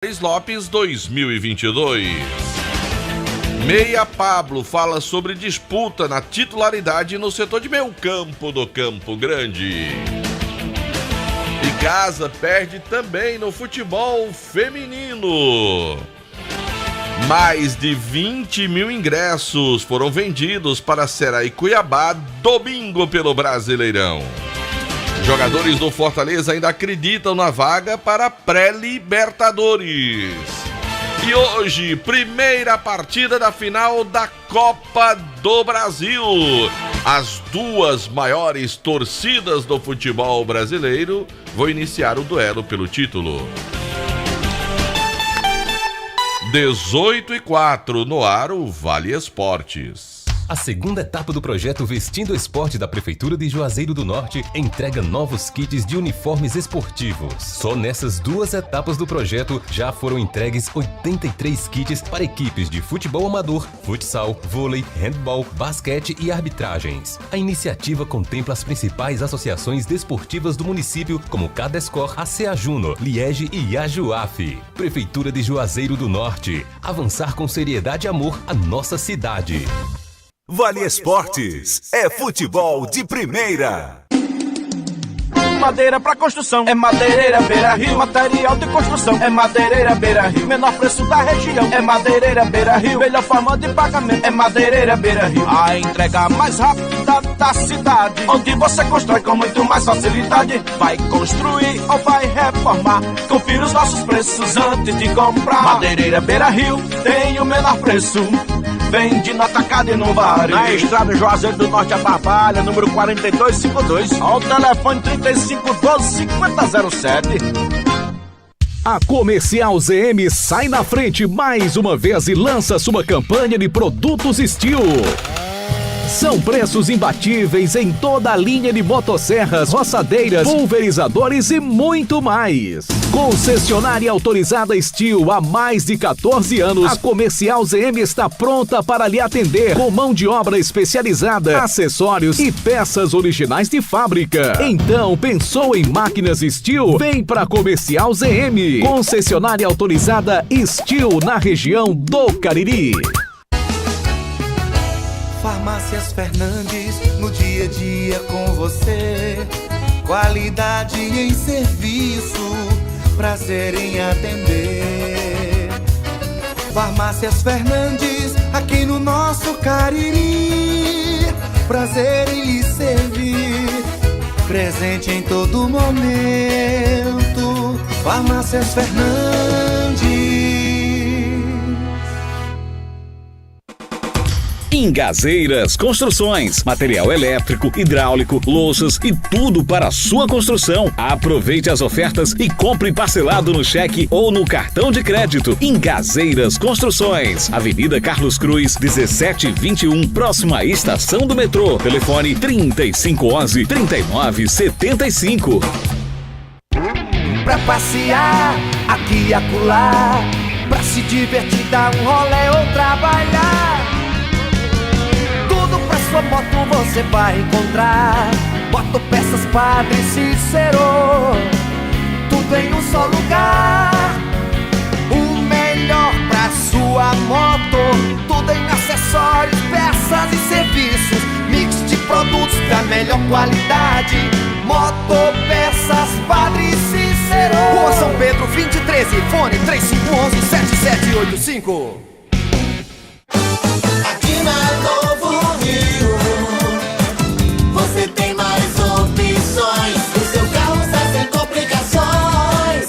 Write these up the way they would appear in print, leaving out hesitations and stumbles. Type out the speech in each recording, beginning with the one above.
Lopes 2022. Meia Pablo fala sobre disputa na titularidade no setor de meio campo do Campo Grande. E Gaza perde também no futebol feminino. Mais de 20 mil ingressos foram vendidos para Ceará e Cuiabá domingo pelo Brasileirão. Jogadores do Fortaleza ainda acreditam na vaga para pré-Libertadores. E hoje, primeira partida da final da Copa do Brasil. As duas maiores torcidas do futebol brasileiro vão iniciar o duelo pelo título. 18h04 no ar, o Vale Esportes. A segunda etapa do projeto Vestindo Esporte da Prefeitura de Juazeiro do Norte entrega novos kits de uniformes esportivos. Só nessas duas etapas do projeto já foram entregues 83 kits para equipes de futebol amador, futsal, vôlei, handball, basquete e arbitragens. A iniciativa contempla as principais associações desportivas do município, como Cadescor, ACA Juno, Liege e Ajuaf. Prefeitura de Juazeiro do Norte. Avançar com seriedade e amor à nossa cidade. Vale Esportes é futebol de primeira. Madeira pra construção é Madeireira Beira Rio. Material de construção é Madeireira Beira Rio. Menor preço da região é Madeireira Beira Rio. Melhor forma de pagamento é Madeireira Beira Rio. A entrega mais rápida da cidade, onde você constrói com muito mais facilidade. Vai construir ou vai reformar? Confira os nossos preços antes de comprar. Madeireira Beira Rio tem o menor preço. Vende no atacado e no varejo. Na estrada Juazeiro do Norte, a Barbalha, número 4252. Ao telefone 3512-5007. A Comercial ZM sai na frente mais uma vez e lança sua campanha de produtos Steel. São preços imbatíveis em toda a linha de motosserras, roçadeiras, pulverizadores e muito mais. Concessionária autorizada Steel há mais de 14 anos, a Comercial ZM está pronta para lhe atender com mão de obra especializada, acessórios e peças originais de fábrica. Então, pensou em máquinas Steel? Vem para Comercial ZM. Concessionária autorizada Steel na região do Cariri. Farmácias Fernandes, no dia a dia com você. Qualidade em serviço, prazer em atender. Farmácias Fernandes, aqui no nosso Cariri. Prazer em lhe servir, presente em todo momento. Farmácias Fernandes. Ingazeiras Construções, material elétrico, hidráulico, louças e tudo para a sua construção. Aproveite as ofertas e compre parcelado no cheque ou no cartão de crédito. Ingazeiras Construções, Avenida Carlos Cruz, 1721, próxima à estação do metrô. Telefone 3511-3975. Pra passear, aqui e acolá, pra se divertir, dar um rolê ou trabalhar. Pra sua moto você vai encontrar Motopeças Padre Cícero, tudo em um só lugar. O melhor pra sua moto, tudo em acessórios, peças e serviços. Mix de produtos da melhor qualidade. Motopeças Padre Cícero, Rua São Pedro 2013, fone 3511-7785. Aqui na Novo Rio, você tem mais opções. O seu carro está sem complicações.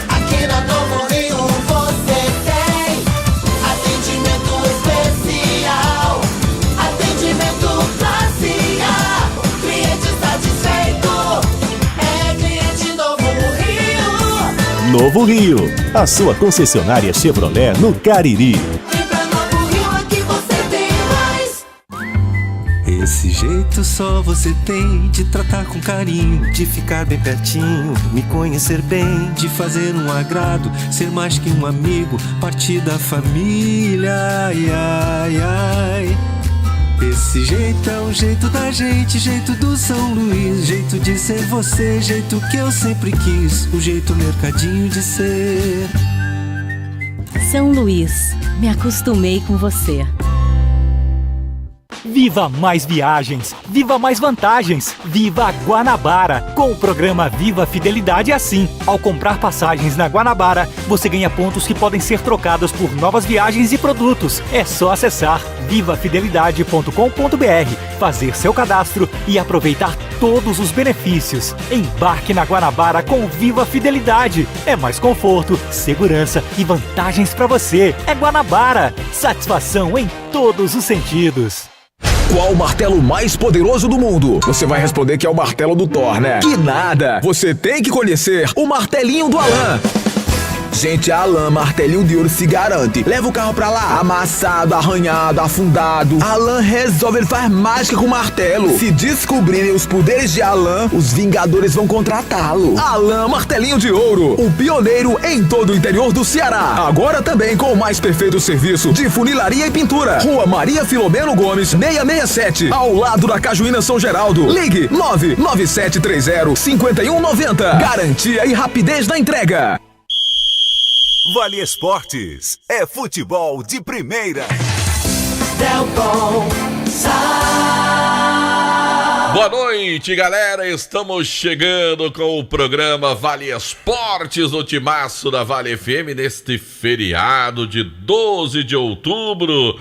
Aqui na Novo Rio você tem atendimento especial, atendimento classe A. Cliente satisfeito é cliente Novo Rio. Novo Rio, a sua concessionária Chevrolet no Cariri. Esse jeito só você tem de tratar com carinho, de ficar bem pertinho, me conhecer bem, de fazer um agrado, ser mais que um amigo, parte da família. Ai, ai, ai. Esse jeito é o jeito da gente, jeito do São Luís, jeito de ser você, jeito que eu sempre quis, o jeito mercadinho de ser. São Luís, me acostumei com você. Viva mais viagens, viva mais vantagens, viva Guanabara! Com o programa Viva Fidelidade é assim. Ao comprar passagens na Guanabara, você ganha pontos que podem ser trocados por novas viagens e produtos. É só acessar vivafidelidade.com.br, fazer seu cadastro e aproveitar todos os benefícios. Embarque na Guanabara com Viva Fidelidade. É mais conforto, segurança e vantagens para você. É Guanabara. Satisfação em todos os sentidos. Qual o martelo mais poderoso do mundo? Você vai responder que é o martelo do Thor, né? Que nada! Você tem que conhecer o martelinho do Alan. Gente, a Alan Martelinho de Ouro se garante. Leva o carro pra lá, amassado, arranhado, afundado. Alan resolve, ele faz mágica com o martelo. Se descobrirem os poderes de Alan, os Vingadores vão contratá-lo. Alan Martelinho de Ouro, o pioneiro em todo o interior do Ceará. Agora também com o mais perfeito serviço de funilaria e pintura. Rua Maria Filomeno Gomes, 667, ao lado da Cajuína São Geraldo. Ligue 99730-5190. Garantia e rapidez na entrega. Vale Esportes é futebol de primeira. Boa noite, galera. Estamos chegando com o programa Vale Esportes, no timaço da Vale FM, neste feriado de 12 de outubro.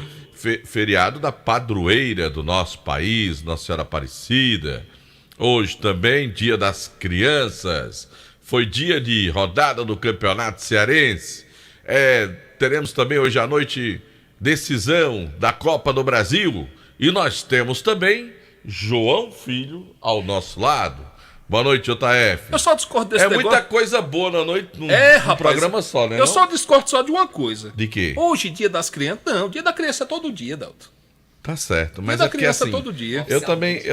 Feriado da padroeira do nosso país, Nossa Senhora Aparecida. Hoje também, Dia das Crianças. Foi dia de rodada do Campeonato Cearense. Teremos também hoje à noite decisão da Copa do Brasil. E nós temos também João Filho ao nosso lado. Boa noite, JF. Eu só discordo desse negócio. Muita coisa boa na noite num programa só, né? Eu só discordo só de uma coisa. De quê? Hoje, dia das crianças. Não, dia da criança é todo dia, Dalton. Tá certo, mas dia é da porque criança assim, todo dia. Eu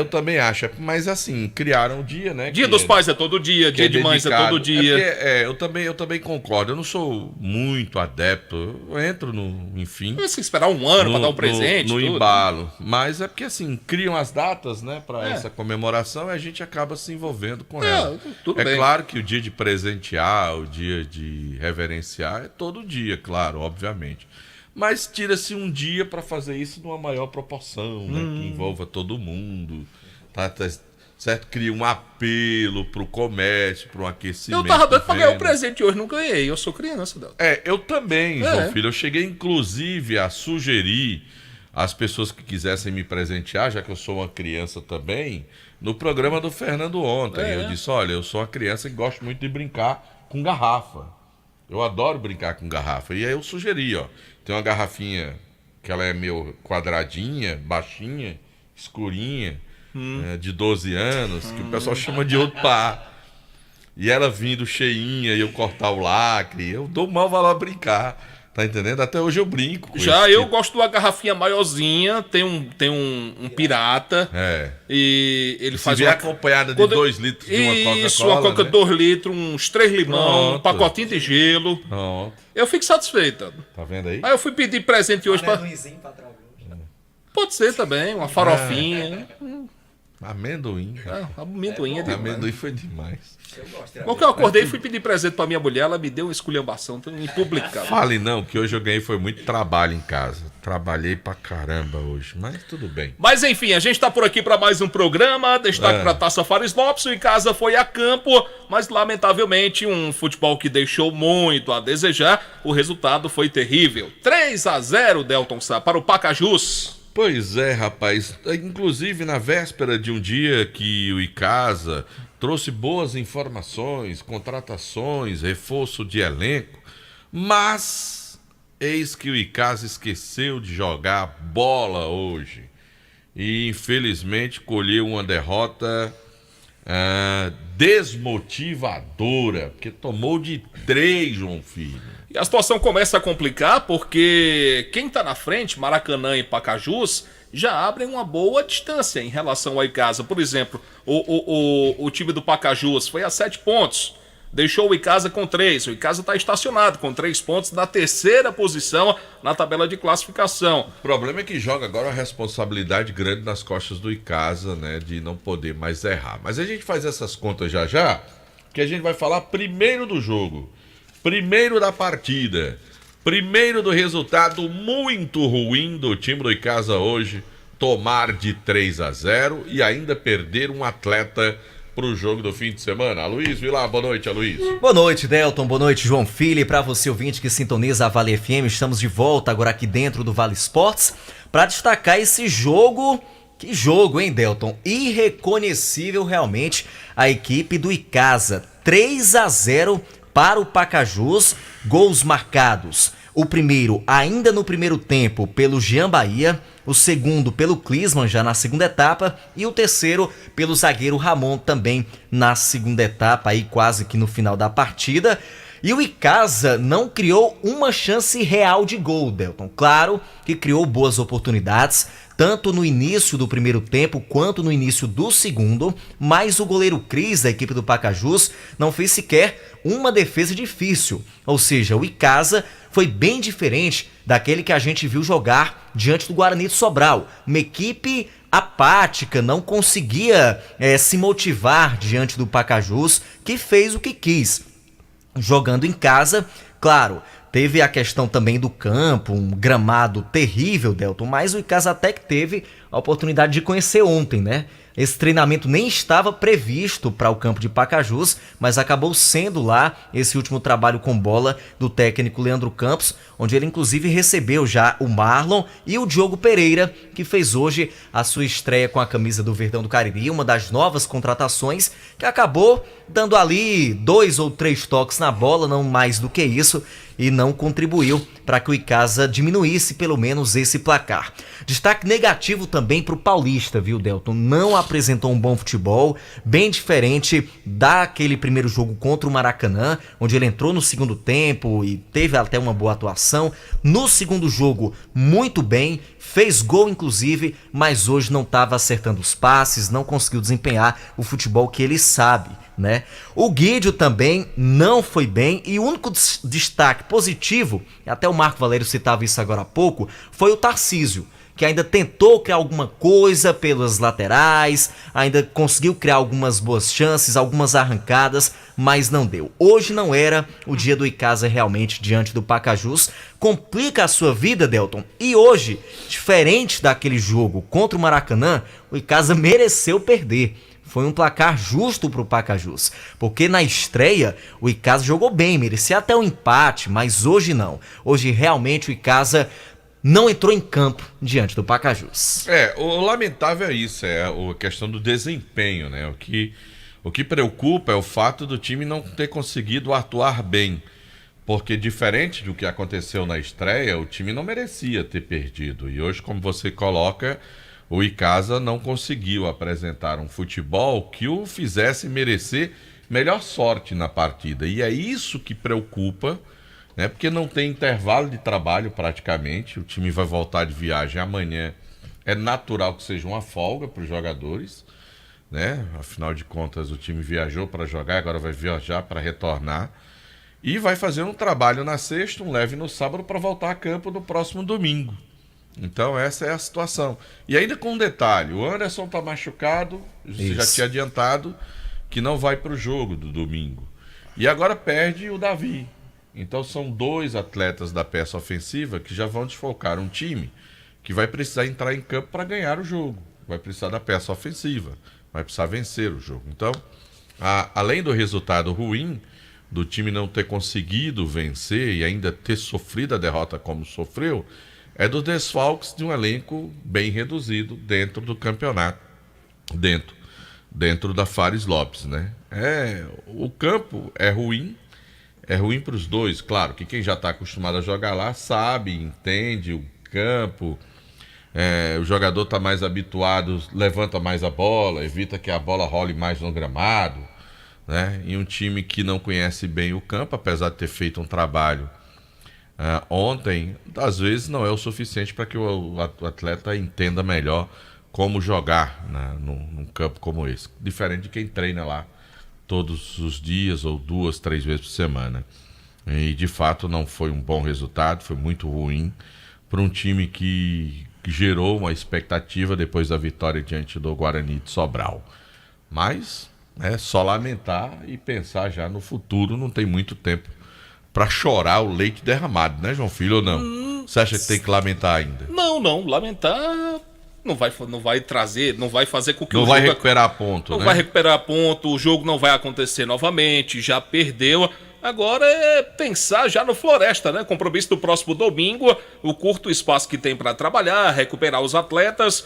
também acho, mas assim, criaram um dia, né? Dia dos pais é todo dia, dia de mães é todo dia. Eu também concordo, eu não sou muito adepto, eu entro enfim... Você esperar um ano pra dar um presente, no embalo, mas é porque assim, criam as datas, né, pra essa comemoração e a gente acaba se envolvendo com ela. Tudo bem. Claro que o dia de presentear, o dia de reverenciar é todo dia, claro, obviamente. Mas tira-se um dia para fazer isso numa maior proporção, né? Que envolva todo mundo. Tá certo? Cria um apelo pro comércio, pro aquecimento. Eu tava doido pra ganhar o presente hoje, não ganhei. Eu sou criança, Dalton. Eu também, João Filho. Eu cheguei, inclusive, a sugerir às pessoas que quisessem me presentear, já que eu sou uma criança também, no programa do Fernando ontem. Eu disse, olha, eu sou uma criança que gosto muito de brincar com garrafa. Eu adoro brincar com garrafa. E aí eu sugeri, tem uma garrafinha que ela é meio quadradinha, baixinha, escurinha, de 12 anos, que o pessoal chama de Opá. E ela vindo cheinha e eu cortar o lacre, eu dou mal valor a brincar. Tá entendendo? Até hoje eu brinco com já eu gosto de uma garrafinha maiorzinha, tem um pirata. E ele faz uma acompanhada de 2 litros de uma Coca-Cola. Isso, uma Coca 2 litros, uns 3 limão, um pacotinho de gelo. Pronto. Eu fico satisfeito. Tá vendo aí? Aí eu fui pedir presente hoje pra Pode ser também, uma farofinha. Amendoim. Amendoim é demais. Amendoim foi demais. Quando eu acordei e fui pedir presente pra minha mulher, ela me deu uma esculhambação impublicável. Fale não, que hoje eu ganhei foi muito trabalho em casa. Trabalhei pra caramba hoje, mas tudo bem. Mas enfim, a gente tá por aqui pra mais um programa. Destaque pra Taça Fares Lopes. O Em Casa foi a campo, mas lamentavelmente um futebol que deixou muito a desejar. O resultado foi terrível. 3-0, Delton Sá, para o Pacajus. Pois é, rapaz. Inclusive, na véspera de um dia que o Icasa trouxe boas informações, contratações, reforço de elenco, mas eis que o Icasa esqueceu de jogar bola hoje. E, infelizmente, colheu uma derrota desmotivadora, porque tomou de 3, João Filho. E a situação começa a complicar porque quem tá na frente, Maracanã e Pacajus, já abrem uma boa distância em relação ao Icasa. Por exemplo, o time do Pacajus foi a 7 pontos, deixou o Icasa com 3. O Icasa está estacionado com 3 pontos na 3ª posição na tabela de classificação. O problema é que joga agora uma responsabilidade grande nas costas do Icasa, né, de não poder mais errar. Mas a gente faz essas contas já, que a gente vai falar primeiro do jogo. Primeiro da partida, Primeiro do resultado muito ruim do time do Icasa hoje, tomar de 3-0 e ainda perder um atleta pro jogo do fim de semana. Aloysio Vilar, boa noite, Aloysio. Boa noite, Delton, boa noite, João Filho, e para você ouvinte que sintoniza a Vale FM, estamos de volta agora aqui dentro do Vale Esportes para destacar esse jogo. Que jogo, hein, Delton? Irreconhecível realmente a equipe do Icasa. 3-0 para o Pacajus, gols marcados. O primeiro, ainda no primeiro tempo, pelo Jean Bahia. O segundo, pelo Clisman, já na segunda etapa. E o terceiro, pelo zagueiro Ramon, também na segunda etapa, aí quase que no final da partida. E o Icasa não criou uma chance real de gol, Delton. Claro que criou boas oportunidades, tanto no início do primeiro tempo quanto no início do segundo, mas o goleiro Cris, da equipe do Pacajus, não fez sequer uma defesa difícil. Ou seja, o Icasa foi bem diferente daquele que a gente viu jogar diante do Guarani de Sobral. Uma equipe apática, não conseguia se motivar diante do Pacajus, que fez o que quis. Jogando em casa, claro, teve a questão também do campo, um gramado terrível, Delton, mas o Icasa até que teve a oportunidade de conhecer ontem, né? Esse treinamento nem estava previsto para o campo de Pacajus, mas acabou sendo lá esse último trabalho com bola do técnico Leandro Campos, onde ele inclusive recebeu já o Marlon e o Diogo Pereira, que fez hoje a sua estreia com a camisa do Verdão do Cariri, uma das novas contratações, que acabou dando ali 2 ou 3 toques na bola, não mais do que isso, e não contribuiu para que o Icasa diminuísse pelo menos esse placar. Destaque negativo também para o Paulista, viu, Delton? Não apresentou um bom futebol, bem diferente daquele primeiro jogo contra o Maracanã, onde ele entrou no segundo tempo e teve até uma boa atuação. No segundo jogo, muito bem, fez gol inclusive, mas hoje não estava acertando os passes, não conseguiu desempenhar o futebol que ele sabe, né? O Guídio também não foi bem, e o único destaque positivo, até o Marco Valério citava isso agora há pouco, foi o Tarcísio, que ainda tentou criar alguma coisa pelas laterais, ainda conseguiu criar algumas boas chances, algumas arrancadas, mas não deu. Hoje não era o dia do Icasa realmente diante do Pacajus. Complica a sua vida, Delton. E hoje, diferente daquele jogo contra o Maracanã, o Icasa mereceu perder. Foi um placar justo para o Pacajus, porque na estreia o Icasa jogou bem, merecia até um empate, mas hoje não. Hoje realmente o Icasa não entrou em campo diante do Pacajus. O lamentável é isso, a questão do desempenho, né? O que preocupa é o fato do time não ter conseguido atuar bem, porque diferente do que aconteceu na estreia, o time não merecia ter perdido. E hoje, como você coloca, o Icasa não conseguiu apresentar um futebol que o fizesse merecer melhor sorte na partida. E é isso que preocupa, né? Porque não tem intervalo de trabalho praticamente. O time vai voltar de viagem amanhã. É natural que seja uma folga para os jogadores, né? Afinal de contas, o time viajou para jogar, agora vai viajar para retornar. E vai fazer um trabalho na sexta, um leve no sábado, para voltar a campo no próximo domingo. Então essa é a situação. E ainda com um detalhe, o Anderson está machucado, você já tinha adiantado que não vai para o jogo do domingo. E agora perde o Davi. Então são 2 atletas da peça ofensiva que já vão desfocar um time que vai precisar entrar em campo para ganhar o jogo. Vai precisar da peça ofensiva, vai precisar vencer o jogo. Então, além do resultado ruim, do time não ter conseguido vencer e ainda ter sofrido a derrota como sofreu, é dos desfalques de um elenco bem reduzido dentro do campeonato, dentro da Fares Lopes, né? O campo é ruim para os dois, claro, que quem já está acostumado a jogar lá sabe, entende o campo, o jogador está mais habituado, levanta mais a bola, evita que a bola role mais no gramado, né? E um time que não conhece bem o campo, apesar de ter feito um trabalho ontem, às vezes não é o suficiente para que o atleta entenda melhor como jogar num campo como esse. Diferente de quem treina lá todos os dias ou 2, 3 vezes por semana. E de fato não foi um bom resultado, foi muito ruim para um time que gerou uma expectativa depois da vitória diante do Guarani de Sobral. Mas é só lamentar e pensar já no futuro, não tem muito tempo pra chorar o leite derramado, né, João Filho, ou não? Você acha que tem que lamentar ainda? Não, lamentar não vai trazer, não vai fazer com que não o vai jogo... recuperar ponto, não né? vai recuperar ponto, o jogo não vai acontecer novamente, já perdeu. Agora é pensar já no Floresta, né? Compromisso do próximo domingo, o curto espaço que tem para trabalhar, recuperar os atletas,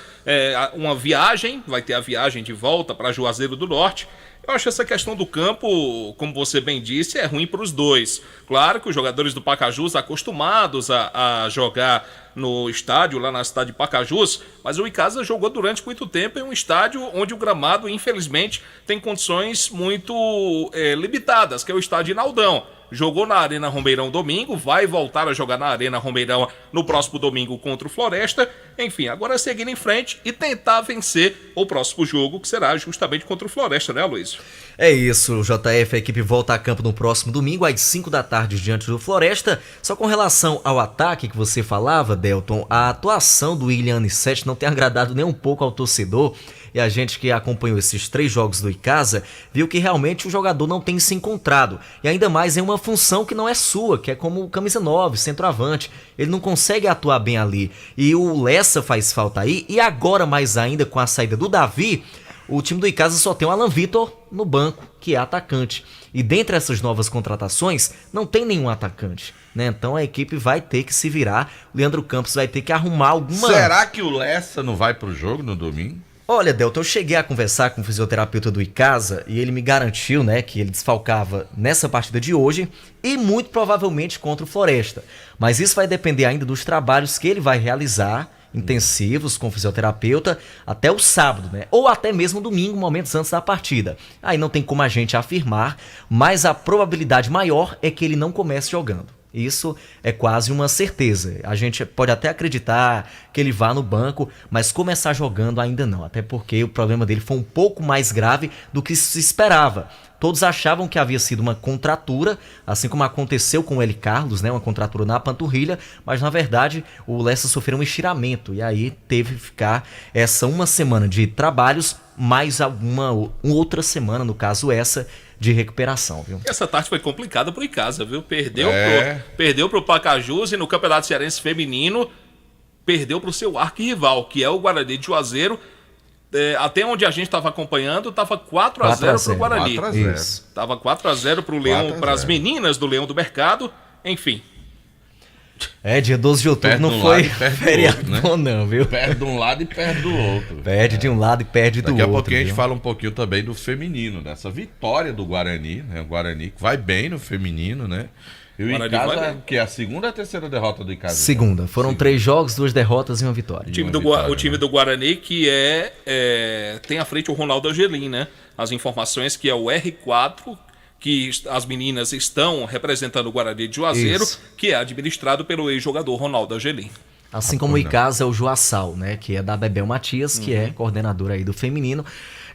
uma viagem, vai ter a viagem de volta para Juazeiro do Norte. Eu acho essa questão do campo, como você bem disse, é ruim para os dois. Claro que os jogadores do Pacajus acostumados a jogar no estádio, lá na cidade de Pacajus, mas o Icasa jogou durante muito tempo em um estádio onde o gramado, infelizmente, tem condições muito limitadas, que é o estádio Inaldão. Jogou na Arena Romeirão domingo, vai voltar a jogar na Arena Romeirão no próximo domingo contra o Floresta. Enfim, agora é seguir em frente e tentar vencer o próximo jogo, que será justamente contra o Floresta, né, Aloysio? É isso, JF, a equipe volta a campo no próximo domingo, às 5 da tarde, diante do Floresta. Só com relação ao ataque que você falava, Delton, a atuação do William Anissete não tem agradado nem um pouco ao torcedor. E a gente que acompanhou esses 3 jogos do Icasa viu que realmente o jogador não tem se encontrado. E ainda mais em uma função que não é sua, que é como camisa 9, centroavante. Ele não consegue atuar bem ali. E o Lessa faz falta aí. E agora mais ainda com a saída do Davi, o time do Icasa só tem o Alan Vitor no banco, que é atacante. E dentre essas novas contratações, não tem nenhum atacante, né? Então a equipe vai ter que se virar. O Leandro Campos vai ter que arrumar alguma... Será que o Lessa não vai pro jogo no domingo? Olha, Delton, eu cheguei a conversar com o fisioterapeuta do Icasa e ele me garantiu, né, que ele desfalcava nessa partida de hoje e muito provavelmente contra o Floresta. Mas isso vai depender ainda dos trabalhos que ele vai realizar, intensivos com o fisioterapeuta, até o sábado, né? Ou até mesmo domingo, momentos antes da partida. Aí não tem como a gente afirmar, mas a probabilidade maior é que ele não comece jogando. Isso é quase uma certeza. A gente pode até acreditar que ele vá no banco, mas começar jogando ainda não. Até porque o problema dele foi um pouco mais grave do que se esperava. Todos achavam que havia sido uma contratura, assim como aconteceu com o Eli Carlos, né, uma contratura na panturrilha, mas na verdade o Lessa sofreu um estiramento e aí teve que ficar essa uma semana de trabalhos, mais uma outra semana, no caso essa, de recuperação, viu? Essa tarde foi complicada pro Icasa, viu? Perdeu pro Pacajus e no Campeonato Cearense Feminino perdeu pro seu arquirrival, que é o Guarani de Juazeiro. Até onde a gente estava acompanhando, estava 4-0 pro Guarani. Estava 4-0 pro Leão, para as meninas do Leão do Mercado. Enfim. Dia 12 de outubro perde não foi feriado, né? Não, viu? Perde de um lado e perde do outro. Perde de um lado e perde do outro. Daqui a pouquinho a gente fala um pouquinho também do feminino, dessa vitória do Guarani, né? O Guarani que vai bem no feminino, né? E o Icasa, que é a segunda ou a terceira derrota do Icasa? Segunda. Foram 3 jogos, 2 derrotas e uma vitória. O time do Guarani que tem à frente o Ronaldo Angelim, né? As informações que é o R4, que as meninas estão representando o Guarani de Juazeiro, que é administrado pelo ex-jogador Ronaldo Angelim. Assim como o Icasa é o Joaçal, né? Que é da Bebel Matias, que é coordenadora aí do feminino.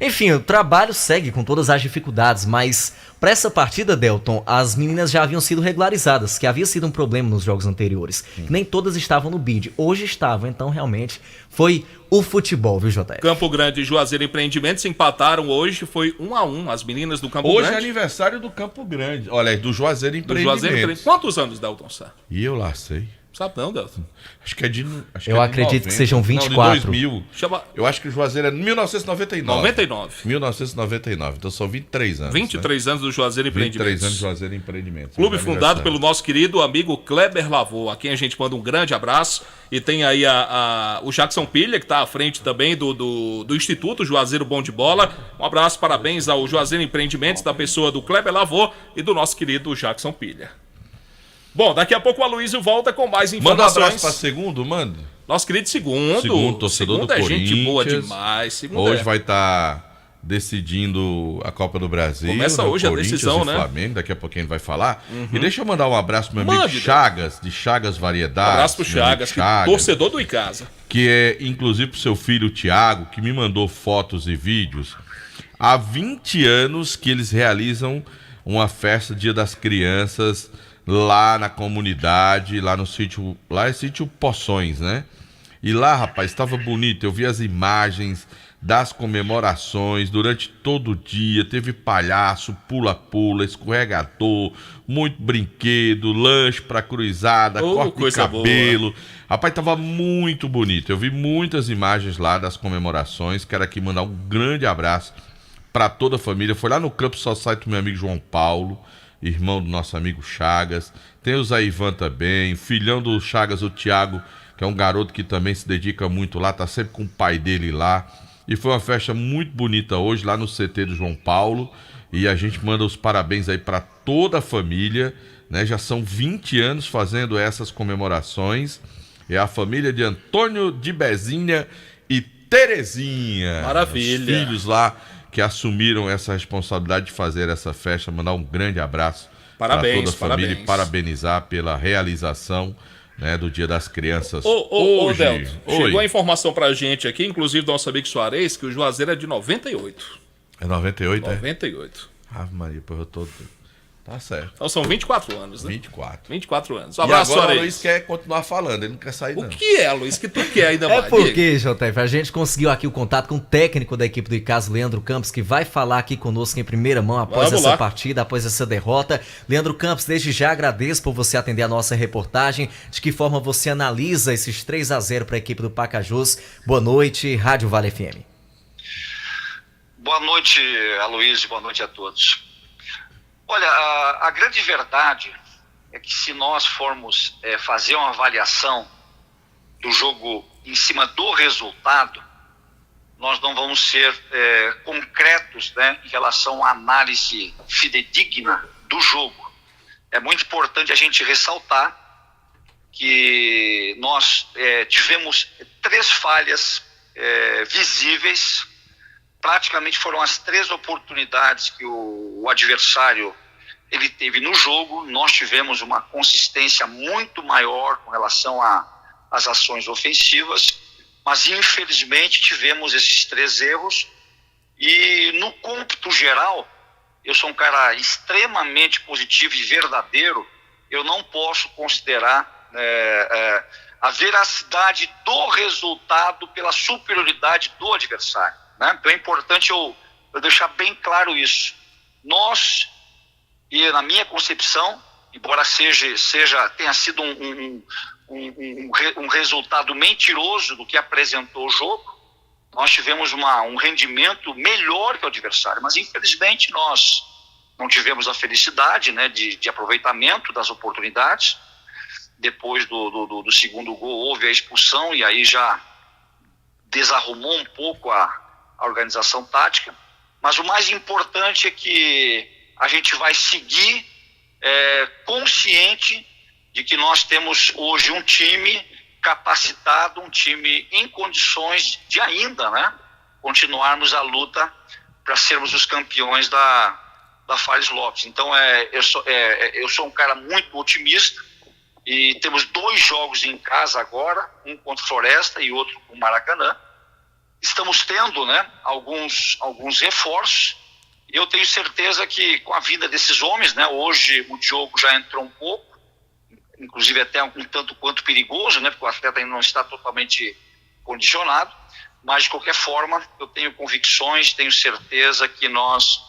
Enfim, o trabalho segue com todas as dificuldades, mas para essa partida, Delton, as meninas já haviam sido regularizadas, que havia sido um problema nos jogos anteriores. Nem todas estavam no bid, hoje estavam, então realmente foi o futebol, viu, JF? Campo Grande e Juazeiro Empreendimentos empataram hoje, foi 1-1, as meninas do Campo Grande. Hoje é aniversário do Campo Grande, olha, do Juazeiro Empreendimentos. Quantos anos, Delton Sá? E eu lá sei. Sabe não, Delton? Acho que é de. Eu acredito que sejam 24. Não, de 2000. Eu acho que o Juazeiro é 1999. 1999. Então são 23 anos. 23 anos do Juazeiro Empreendimentos. 23 anos do Juazeiro Empreendimentos. Clube fundado pelo nosso querido amigo Kleber Lavô, a quem a gente manda um grande abraço. E tem aí o Jackson Pilha, que está à frente também do Instituto Juazeiro Bom de Bola. Um abraço, parabéns ao Juazeiro Empreendimentos, da pessoa do Kleber Lavô e do nosso querido Jackson Pilha. Bom, daqui a pouco o Aloysio volta com mais informações. Manda um abraço para Segundo, manda. Nosso querido Segundo. Segundo, torcedor do Corinthians. Gente boa demais. Hoje vai estar decidindo a Copa do Brasil. Começa hoje a decisão, né? Flamengo, daqui a pouquinho a gente vai falar. E deixa eu mandar um abraço pro meu amigo Chagas, de Chagas Variedades. Um abraço pro Chagas, torcedor do Icasa. Que é, inclusive, pro seu filho Tiago, que me mandou fotos e vídeos. Há 20 anos que eles realizam uma festa Dia das Crianças lá na comunidade, lá no sítio, lá é sítio Poções, né? E lá, rapaz, estava bonito, eu vi as imagens das comemorações durante todo o dia. Teve palhaço, pula-pula, escorregador, muito brinquedo, lanche pra cruzada, corte de cabelo. Boa. Rapaz, tava muito bonito. Eu vi muitas imagens lá das comemorações. Quero aqui mandar um grande abraço para toda a família. Foi lá no Campo Society do meu amigo João Paulo, irmão do nosso amigo Chagas. Tem o Zaivan também, filhão do Chagas, o Thiago, que é um garoto que também se dedica muito lá, tá sempre com o pai dele lá. E foi uma festa muito bonita hoje lá no CT do João Paulo. E a gente manda os parabéns aí para toda a família, né? Já são 20 anos fazendo essas comemorações. É a família de Antônio de Bezinha e Terezinha. Maravilha. Os filhos lá que assumiram essa responsabilidade de fazer essa festa. Mandar um grande abraço para toda a família e parabenizar pela realização, né, do Dia das Crianças. Hoje. Delton, chegou a informação pra gente aqui, inclusive do nosso amigo Soares, que o Juazeiro é de 98. É 98, 98. Ave Maria, pô, eu tô... Tá certo. Então são 24 anos, né? 24 anos. Um abraço, e agora Soares. o Luiz quer continuar falando, ele não quer sair, não. O que é, Luiz, que tu quer ainda mais? É porque, JF, a gente conseguiu aqui o contato com o técnico da equipe do Icasa, Leandro Campos, que vai falar aqui conosco em primeira mão após essa partida, após essa derrota. Leandro Campos, desde já agradeço por você atender a nossa reportagem. De que forma você analisa esses 3-0 para a equipe do Pacajus? Boa noite, Rádio Vale FM. Boa noite, Aloysio, boa noite a todos. Olha, a grande verdade é que se nós formos fazer uma avaliação do jogo em cima do resultado, nós não vamos ser concretos, né, em relação à análise fidedigna do jogo. É muito importante a gente ressaltar que nós tivemos 3 falhas visíveis. Praticamente foram as 3 oportunidades que o adversário ele teve no jogo. Nós tivemos uma consistência muito maior com relação às ações ofensivas, mas infelizmente tivemos esses 3 erros. E no cômputo geral, eu sou um cara extremamente positivo e verdadeiro. Eu não posso considerar a veracidade do resultado pela superioridade do adversário. Né? Então é importante eu deixar bem claro isso. Nós, e na minha concepção, embora tenha sido um resultado mentiroso do que apresentou o jogo, nós tivemos um rendimento melhor que o adversário, mas infelizmente nós não tivemos a felicidade, né, de aproveitamento das oportunidades. Depois do segundo gol houve a expulsão e aí já desarrumou um pouco a organização tática, mas o mais importante é que a gente vai seguir consciente de que nós temos hoje um time capacitado, um time em condições de ainda, né, continuarmos a luta para sermos os campeões da Fares Lopes. Então eu sou um cara muito otimista e temos 2 jogos em casa agora, um contra o Floresta e outro com o Maracanã. Estamos tendo, né, alguns reforços. Eu tenho certeza que com a vinda desses homens, né, hoje o Diogo já entrou um pouco, inclusive até um tanto quanto perigoso, né, porque o atleta ainda não está totalmente condicionado, mas de qualquer forma eu tenho convicções, tenho certeza que nós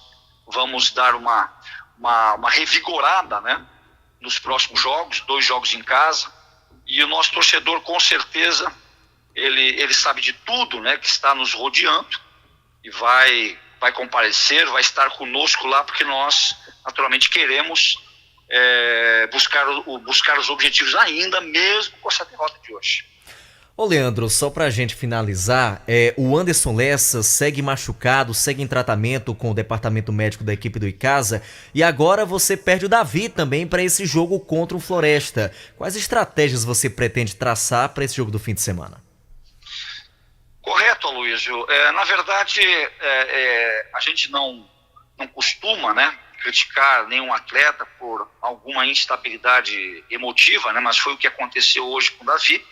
vamos dar uma revigorada, né, nos próximos jogos, 2 jogos em casa, e o nosso torcedor com certeza ele sabe de tudo, né, que está nos rodeando e vai comparecer, vai estar conosco lá, porque nós naturalmente queremos buscar os objetivos ainda, mesmo com essa derrota de hoje. Ô Leandro, só pra gente finalizar, o Anderson Lessa segue machucado, segue em tratamento com o departamento médico da equipe do Icasa, e agora você perde o Davi também para esse jogo contra o Floresta. Quais estratégias você pretende traçar para esse jogo do fim de semana? Correto, Aloysio. Na verdade, a gente não costuma, né, criticar nenhum atleta por alguma instabilidade emotiva, né, mas foi o que aconteceu hoje com o Davi.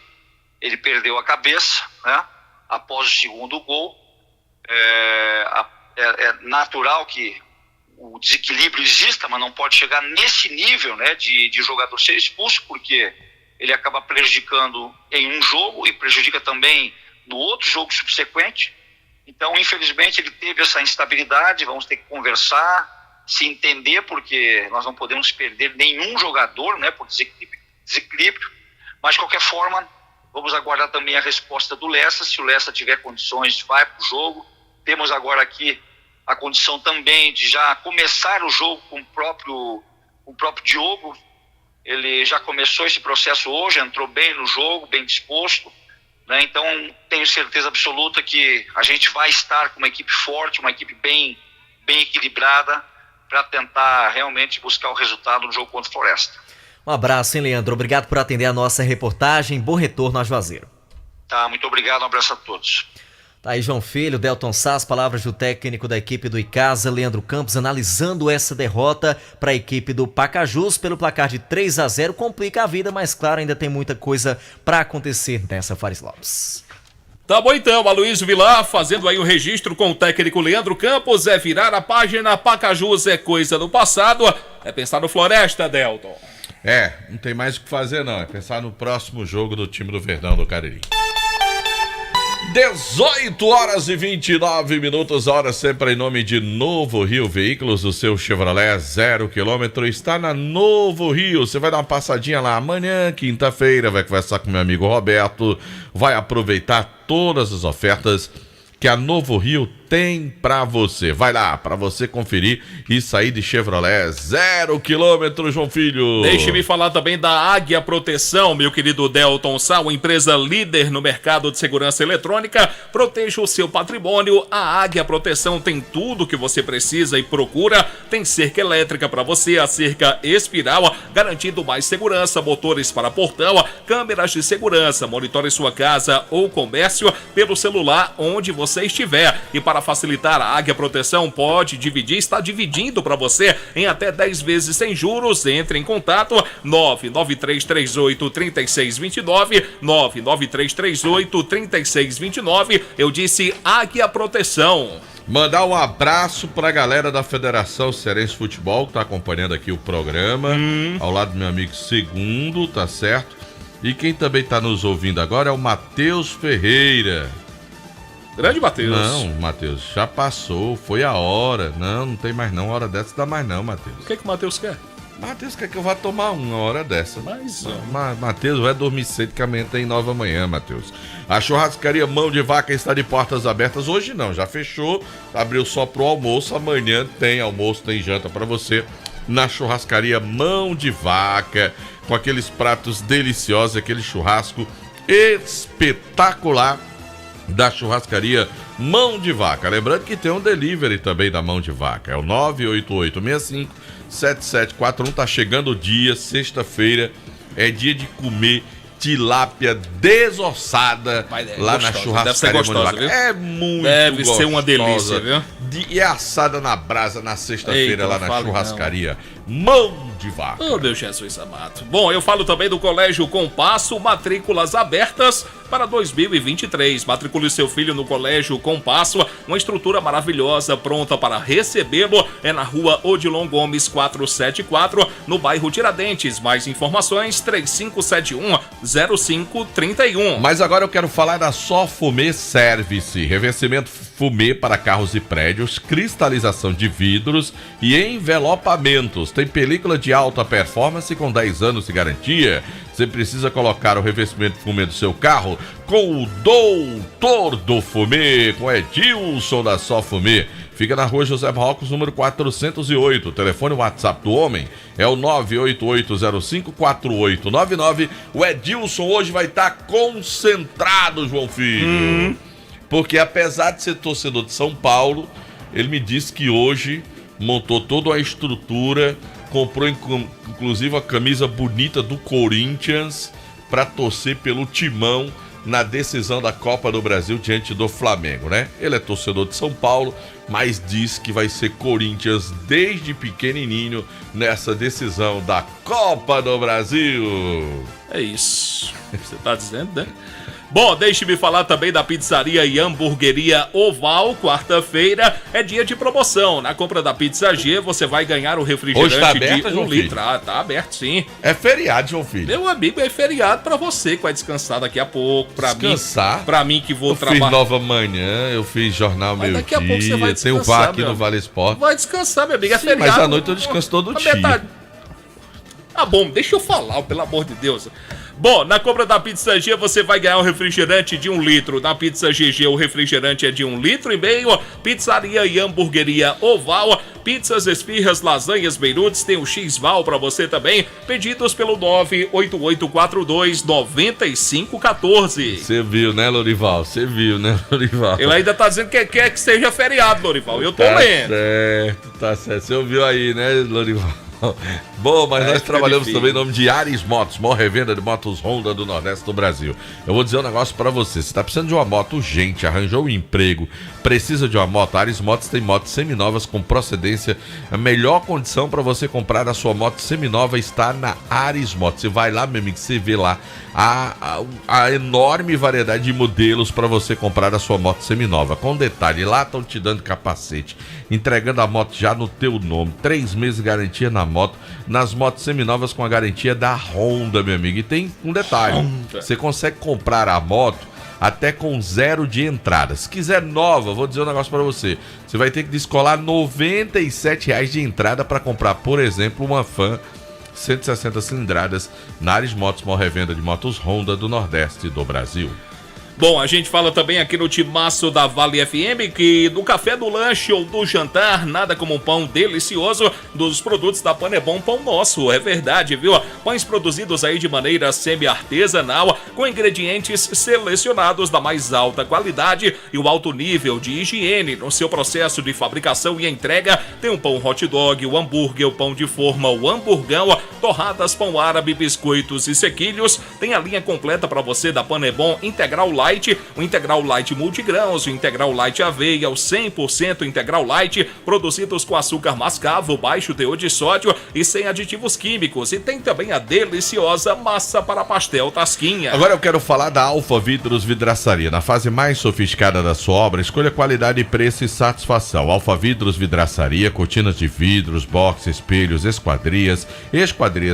Ele perdeu a cabeça, né, após o segundo gol. É natural que o desequilíbrio exista, mas não pode chegar nesse nível, né, de jogador ser expulso, porque ele acaba prejudicando em um jogo e prejudica também no outro jogo subsequente. Então, infelizmente, ele teve essa instabilidade, vamos ter que conversar, se entender, porque nós não podemos perder nenhum jogador, né, por desequilíbrio, mas de qualquer forma, vamos aguardar também a resposta do Lessa. Se o Lessa tiver condições, vai para o jogo. Temos agora aqui a condição também de já começar o jogo com o próprio Diogo. Ele já começou esse processo hoje, entrou bem no jogo, bem disposto, né? Então tenho certeza absoluta que a gente vai estar com uma equipe forte, uma equipe bem equilibrada, para tentar realmente buscar o resultado no jogo contra o Floresta. Um abraço, hein, Leandro? Obrigado por atender a nossa reportagem. Bom retorno a Juazeiro. Tá, muito obrigado, um abraço a todos. Tá aí João Filho, Delton Sass, palavras do técnico da equipe do Icasa, Leandro Campos, analisando essa derrota para a equipe do Pacajus pelo placar de 3-0. Complica a vida, mas claro, ainda tem muita coisa para acontecer nessa Fares Lopes. Tá bom então, Aloysio Vilar fazendo aí o registro com o técnico Leandro Campos. É virar a página, Pacajus é coisa do passado, é pensar no Floresta, Delton. Não tem mais o que fazer não, é pensar no próximo jogo do time do Verdão do Cariri. 18h29, hora sempre em nome de Novo Rio Veículos, o seu Chevrolet 0 km está na Novo Rio. Você vai dar uma passadinha lá amanhã, quinta-feira, vai conversar com meu amigo Roberto, vai aproveitar todas as ofertas que a Novo Rio tem pra você. Vai lá, pra você conferir e sair de Chevrolet 0 km, João Filho. Deixe-me falar também da Águia Proteção, meu querido Delton Sal, empresa líder no mercado de segurança eletrônica. Proteja o seu patrimônio. A Águia Proteção tem tudo que você precisa e procura. Tem cerca elétrica para você, a cerca espiral, garantindo mais segurança, motores para portão, câmeras de segurança. Monitore sua casa ou comércio pelo celular onde você estiver. E para facilitar, a Águia Proteção pode dividir, está dividindo para você em até 10 vezes sem juros. Entre em contato 993383629, 993383629. Eu disse Águia Proteção. Mandar um abraço pra galera da Federação Cearense Futebol que tá acompanhando aqui o programa, ao lado do meu amigo Segundo, tá certo? E quem também tá nos ouvindo agora é o Matheus Ferreira. Grande Matheus. Não, Matheus, já passou, foi a hora. Não tem mais não, hora dessa dá mais não, Matheus. O que o Matheus quer? Matheus quer que eu vá tomar uma hora dessa. Mas... Matheus, vai dormir cedo que amanhã tem nova manhã, Matheus. A churrascaria Mão de Vaca está de portas abertas. Hoje não, já fechou, abriu só pro almoço. Amanhã tem almoço, tem janta para você na churrascaria Mão de Vaca, com aqueles pratos deliciosos, aquele churrasco espetacular da churrascaria Mão de Vaca. Lembrando que tem um delivery também da Mão de Vaca, é o 988657741. Tá chegando o dia, sexta-feira, é dia de comer tilápia desossada lá na churrascaria Mão de Vaca. Viu? É muito Deve gostosa. ser uma delícia, viu? E é assada na brasa na sexta-feira lá na churrascaria Mão de Vaca. Oh, meu Jesus amado. Bom, eu falo também do Colégio Compasso, matrículas abertas para 2023. Matricule seu filho no Colégio Compasso, uma estrutura maravilhosa, pronta para recebê-lo. É na rua Odilon Gomes 474, no bairro Tiradentes. Mais informações, 3571-0531. Mas agora eu quero falar da Só Fumê Service. Revestimento fumê para carros e prédios, cristalização de vidros e envelopamentos. Tem película de alta performance com 10 anos de garantia. Você precisa colocar o revestimento fumê do seu carro com o Doutor do Fumê, com Edilson da Só Fumê. Fica na rua José Marcos, número 408. O telefone WhatsApp do homem é o 988054899. O Edilson hoje vai estar concentrado, João Filho. Porque apesar de ser torcedor de São Paulo, ele me disse que hoje montou toda a estrutura, comprou inclusive a camisa bonita do Corinthians para torcer pelo Timão na decisão da Copa do Brasil diante do Flamengo, né? Ele é torcedor de São Paulo, mas diz que vai ser Corinthians desde pequenininho nessa decisão da Copa do Brasil. É isso. Você tá dizendo, né? Bom, deixe-me falar também da pizzaria e hamburgueria Oval. Quarta-feira é dia de promoção. Na compra da Pizza G, você vai ganhar o refrigerante Hoje tá aberta, de 1 João litro. Ah, tá aberto, sim. É feriado, João Filho. Meu amigo, é feriado pra você que vai descansar daqui a pouco. Descansar? Pra mim que vou Eu trabalhar. fiz Nova Manhã, eu fiz Jornal Meio daqui a pouco você vai Dia, tem o descansar, VAR aqui meu no amigo. Vale Esporte. Vai descansar, meu amigo, é Sim, feriado. mas à noite eu descanso todo A dia. metade- Ah, bom, deixa eu falar, pelo amor de Deus. Bom, na compra da Pizza G você vai ganhar um refrigerante de 1 litro. Na Pizza GG o refrigerante é de 1,5 litros. Pizzaria e hamburgueria Oval. Pizzas, esfirras, lasanhas, beirutes. Tem o X-Val pra você também. Pedidos pelo 98842-9514. Você viu, né, Lorival? Você viu, né, Lorival? Ele ainda tá dizendo que quer que seja feriado, Lorival. Eu tô Tá lendo. certo, tá certo. Você ouviu aí, né, Lorival? Bom, mas nós fica trabalhamos difícil. também em nome de Ares Motos, maior revenda de motos Honda do Nordeste do Brasil. Eu vou dizer um negócio pra você, você tá precisando de uma moto urgente, arranjou um emprego, precisa de uma moto, a Ares Motos tem motos seminovas com procedência, a melhor condição pra você comprar a sua moto seminova está na Ares Motos. Você vai lá, meu amigo, você vê lá a enorme variedade de modelos pra você comprar a sua moto seminova. Com detalhe, lá estão te dando capacete, entregando a moto já no teu nome, 3 meses de garantia na moto, nas motos seminovas com a garantia da Honda, meu amigo. E tem um detalhe, você consegue comprar a moto até com 0 de entrada. Se quiser nova, vou dizer um negócio pra você, você vai ter que descolar R$ 97 de entrada pra comprar, por exemplo, uma Fan 160 cilindradas na Ares Motos, maior revenda de motos Honda do Nordeste do Brasil. Bom, a gente fala também aqui no Timaço da Vale FM que do café, do lanche ou do jantar, nada como um pão delicioso dos produtos da Panebon Pão Nosso. É verdade, viu? Pães produzidos aí de maneira semi-artesanal, com ingredientes selecionados da mais alta qualidade e o alto nível de higiene no seu processo de fabricação e entrega. Tem o pão hot dog, o hambúrguer, o pão de forma, o hamburgão, torradas, pão árabe, biscoitos e sequilhos. Tem a linha completa para você da Panebon Integral Light, o Integral Light Multigrãos, o Integral Light Aveia, o 100% Integral Light, produzidos com açúcar mascavo, baixo teor de sódio e sem aditivos químicos. E tem também a deliciosa massa para pastel Tasquinha. Agora eu quero falar da Alfa Vidros Vidraçaria. Na fase mais sofisticada da sua obra, escolha qualidade, preço e satisfação. Alfa Vidros Vidraçaria, cortinas de vidros, box, espelhos, esquadrias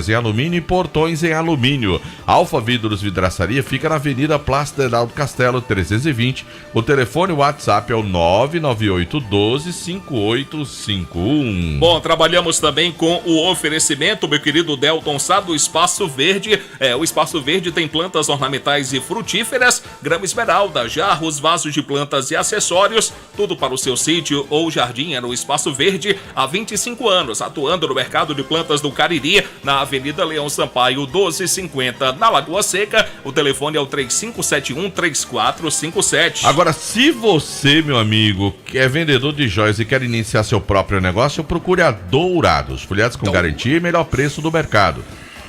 em alumínio e portões em alumínio. Alfa Vidros Vidraçaria fica na Avenida Plácido Heraldo Castelo 320. O telefone WhatsApp é o 998125851. Bom, trabalhamos também com o oferecimento, meu querido Delton Sá, do Espaço Verde. O Espaço Verde tem plantas ornamentais e frutíferas, grama esmeralda, jarros, vasos de plantas e acessórios, tudo para o seu sítio ou jardim. É no Espaço Verde há 25 anos, atuando no mercado de plantas do Cariri, na Avenida Leão Sampaio 1250, na Lagoa Seca. O telefone é o 3571-3457. Agora, se você, meu amigo, é vendedor de joias e quer iniciar seu próprio negócio, procure a Dourados, folhados com garantia e melhor preço do mercado.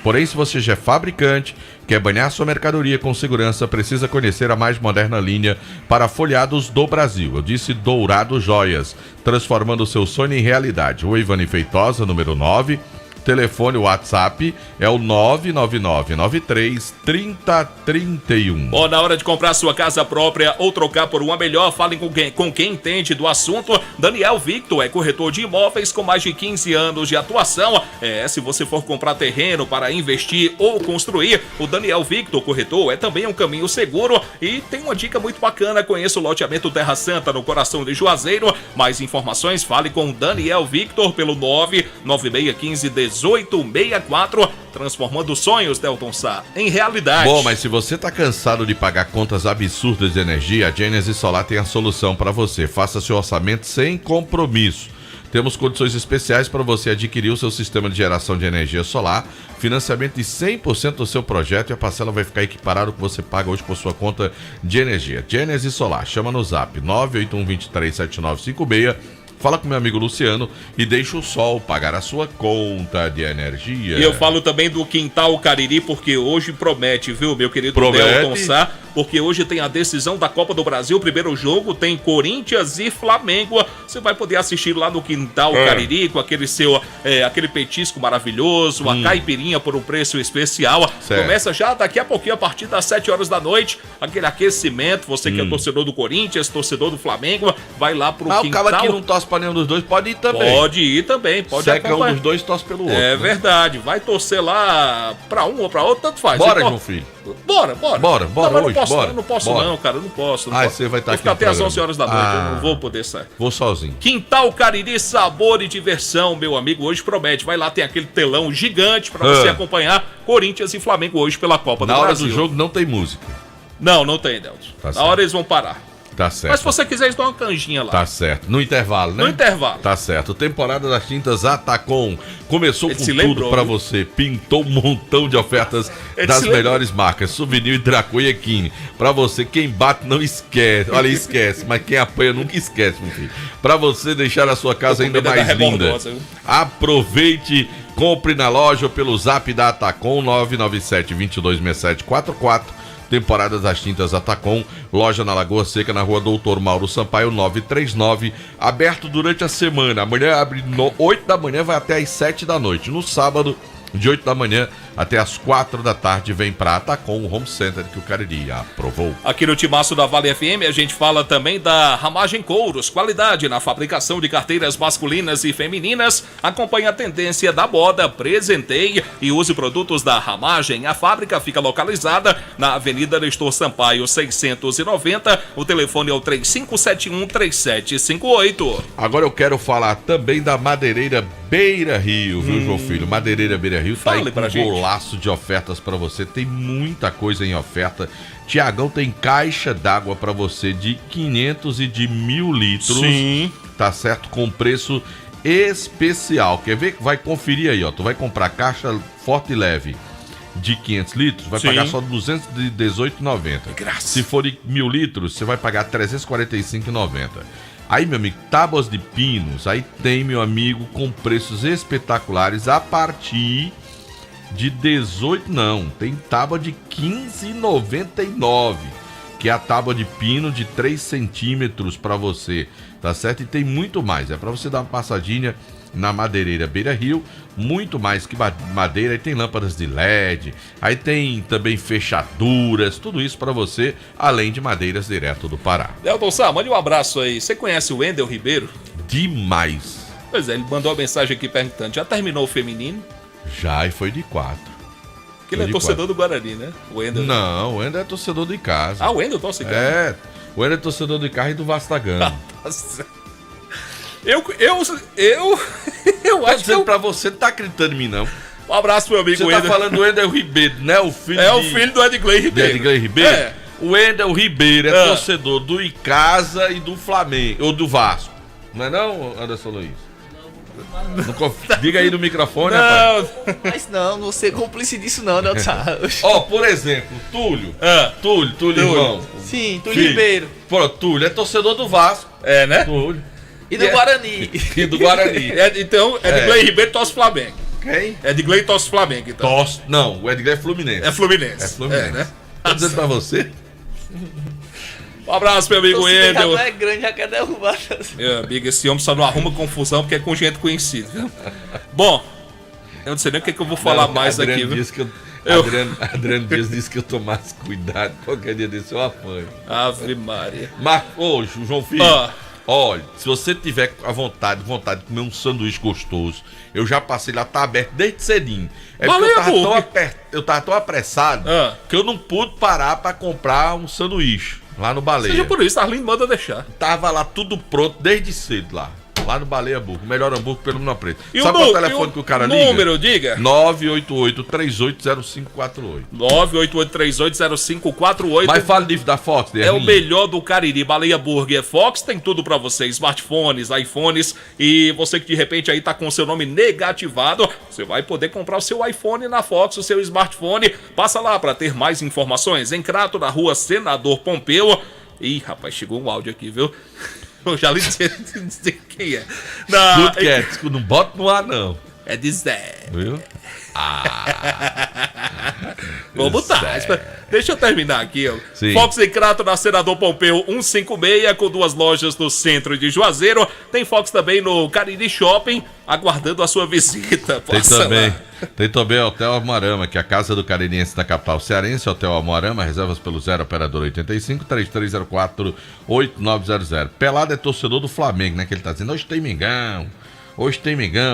Porém, se você já é fabricante, quer banhar sua mercadoria com segurança, precisa conhecer a mais moderna linha para folhados do Brasil. Eu disse Dourado Joias, transformando o seu sonho em realidade. O Ivani Feitosa, número 9. Telefone WhatsApp é o 999933031. Bom, na hora de comprar sua casa própria ou trocar por uma melhor, falem com quem entende do assunto. Daniel Victor é corretor de imóveis com mais de 15 anos de atuação. Se você for comprar terreno para investir ou construir, o Daniel Victor Corretor é também um caminho seguro. E tem uma dica muito bacana: conheça o loteamento Terra Santa, no coração de Juazeiro. Mais informações, fale com o Daniel Victor pelo 99615-1864, transformando sonhos, Delton Sá, em realidade. Bom, mas se você tá cansado de pagar contas absurdas de energia, a Genesis Solar tem a solução para você. Faça seu orçamento sem compromisso. Temos condições especiais para você adquirir o seu sistema de geração de energia solar, financiamento de 100% do seu projeto, e a parcela vai ficar equiparada ao que você paga hoje por sua conta de energia. Genesis Solar, chama no zap 981237956. Fala com meu amigo Luciano e deixa o sol pagar a sua conta de energia. E eu falo também do Quintal Cariri, porque hoje promete, viu, meu querido Delton Sá? porque hoje tem a decisão da Copa do Brasil. O primeiro jogo tem Corinthians e Flamengo. Você vai poder assistir lá no Quintal Cariri com aquele petisco maravilhoso, a caipirinha por um preço especial. Certo. Começa já daqui a pouquinho, a partir das 7 horas da noite, aquele aquecimento. Você que é torcedor do Corinthians, torcedor do Flamengo, vai lá pro Mas Quintal. o cara que não torce pra nenhum dos dois pode ir também. Pode ir também, pode Seca acompanhar. um dos dois, torce pelo outro. É né? verdade, vai torcer lá pra um ou pra outro, tanto faz. Bora, Então, João Filho. Bora. Bora Não, mas hoje, não bora. posso Bora. não, cara, eu não posso. Ah, posso. você vai estar Vou aqui ficar no até às programa. 11 horas da noite, eu não vou poder sair. Vou sozinho. Quintal Cariri, sabor e diversão, meu amigo, hoje promete. Vai lá, tem aquele telão gigante pra você acompanhar Corinthians e Flamengo hoje pela Copa do Na hora Brasil. do jogo não tem música. Não tem, Delton. Tá Na certo. hora eles vão parar. Tá certo. Mas se você quiser, eles dão uma canjinha lá. Tá certo. No intervalo, né? No intervalo. Tá certo. Temporada das tintas Atacom começou Ele com se tudo lembrou, pra viu? você. Pintou um montão de ofertas Ele das se lembrou. melhores marcas. Souvenir, Draco e Equine. Pra você, quem bate não esquece. Olha, esquece. Mas quem apanha nunca esquece, meu filho. Pra você deixar a sua casa ainda comida mais da linda. Rebordosa, viu? Aproveite, compre na loja ou pelo zap da Atacom 997-226744. Temporada das tintas Atacom, loja na Lagoa Seca, na rua Doutor Mauro Sampaio, 939, aberto durante a semana. Amanhã abre 8 da manhã, vai até às 7 da noite. No sábado, de 8 da manhã até às 4 da tarde, vem pra Atacom, o Home Center que o Cariri aprovou. Aqui no Timaço da Vale FM a gente fala também da Ramagem Couros, qualidade na fabricação de carteiras masculinas e femininas. Acompanhe a tendência da moda, presenteie e use produtos da Ramagem. A fábrica fica localizada na Avenida Nestor Sampaio 690. O telefone é o 3571-3758. Agora eu quero falar também da Madeireira Beira Rio, viu, João Filho? Madeireira Beira Rio tá aí Fale com pra gente. golaço de ofertas pra você. Tem muita coisa em oferta. Tiagão tem caixa d'água pra você de 500 e de 1.000 litros. Sim. Tá certo? Com preço especial. Quer ver? Vai conferir aí, ó. Tu vai comprar caixa forte e leve de 500 litros, vai Sim. pagar só R$ 218,90. Graça. Se for de 1.000 litros, você vai pagar R$ 345,90. Aí, meu amigo, tábuas de pinos, aí tem, meu amigo, com preços espetaculares a partir de 18, não, tem tábua de 15,99, que é a tábua de pino de 3 centímetros para você, tá certo? E tem muito mais, é para você dar uma passadinha na Madeireira Beira Rio, muito mais que madeira, aí tem lâmpadas de LED, aí tem também fechaduras, tudo isso para você, além de madeiras direto do Pará. Delton Sá, mande um abraço aí. Você conhece o Wendel Ribeiro? Demais. Pois é, ele mandou uma mensagem aqui perguntando, já terminou o feminino? Já, e foi de 4. Que ele é torcedor do Guarani, né? O Wendel. Não, o Wendel é torcedor de casa. Ah, o Wendel torce de casa? É, o Wendel é torcedor de carro e do Vasco da Gama. Eu acho que pra você, não tá acreditando em mim, não. Um abraço, meu amigo Você Wendel. tá falando do Wendel Ribeiro, né? O filho É o filho do Edgley Ribeiro. De Edgley Ribeiro? É. O Wendel Ribeiro é torcedor do Icasa e do Flamengo, ou do Vasco. Não é não, Anderson Luiz? Diga aí no microfone, rapaz. Mas não ser cúmplice disso não, né? Ó, por exemplo, Túlio. Túlio, irmão. Sim, Túlio Filho. Ribeiro. Pô, Túlio é torcedor do Vasco. É, né? Túlio. E do Guarani. E do Guarani. Então, Edgley Ribeiro torce Flamengo. Quem? Edgley torce Flamengo, então. Torce. Não, o Edgley é Fluminense. É Fluminense. É Fluminense. É, né? Tô dizendo pra você. Um abraço, meu amigo Wendel. é grande, já quer derrubar. Meu amigo, esse homem só não arruma confusão porque é com gente conhecida, viu? Bom, eu não sei nem o que eu vou falar mais aqui, viu? Adriano Dias disse que eu tomasse cuidado. Qualquer dia desse eu apanho. Ave Maria. Mas, ô, João Filho, olha, se você tiver a vontade de comer um sanduíche gostoso, eu já passei lá, tá aberto desde cedinho. É porque eu tava tão apressado que eu não pude parar pra comprar um sanduíche lá no Baleia. Seja por isso, Arlindo manda deixar. Tava lá tudo pronto desde cedo lá no Baleia Burgo, melhor hambúrguer pelo menor preço. E sabe o qual é o telefone que o cara liga? Número, diga. 988-380548. 988-380548. Mas fala da Fox, É o melhor do Cariri. Baleia Burger Fox tem tudo pra você. Smartphones, iPhones. E você que de repente aí tá com o seu nome negativado, você vai poder comprar o seu iPhone na Fox, o seu smartphone. Passa lá pra ter mais informações. Em Crato, na rua Senador Pompeu. Ih, rapaz, chegou um áudio aqui, viu? Eu já lhe disse quem é. Não bota no ar, não. É de Zé. Viu? Vou botar. Deixa eu terminar aqui, ó. Sim. Fox e Crato na Senador Pompeu 156, com 2 lojas no centro de Juazeiro. Tem Fox também no Cariri Shopping, aguardando a sua visita. Tem também o Hotel Amoarama, que é a casa do caririense da capital cearense. Hotel Amoarama, reservas pelo 0 operador 85 3304 8900. Pelado é torcedor do Flamengo, né? Que ele tá dizendo, hoje tem Mengão.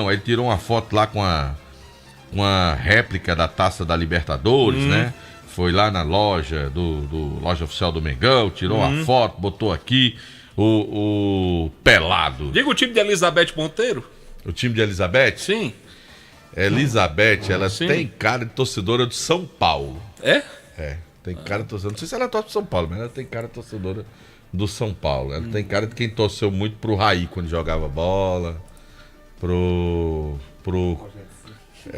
Aí ele tirou uma foto lá com uma réplica da Taça da Libertadores, né? Foi lá na loja loja oficial do Mengão, tirou uma foto, botou aqui o Pelado. Diga o time de Elizabeth Monteiro. O time de Elizabeth? Sim. Elizabeth, ela tem cara de torcedora do São Paulo. É? É, tem cara de torcedora. Não sei se ela torce pro São Paulo, mas ela tem cara de torcedora do São Paulo. Ela tem cara de quem torceu muito pro Raí quando jogava bola.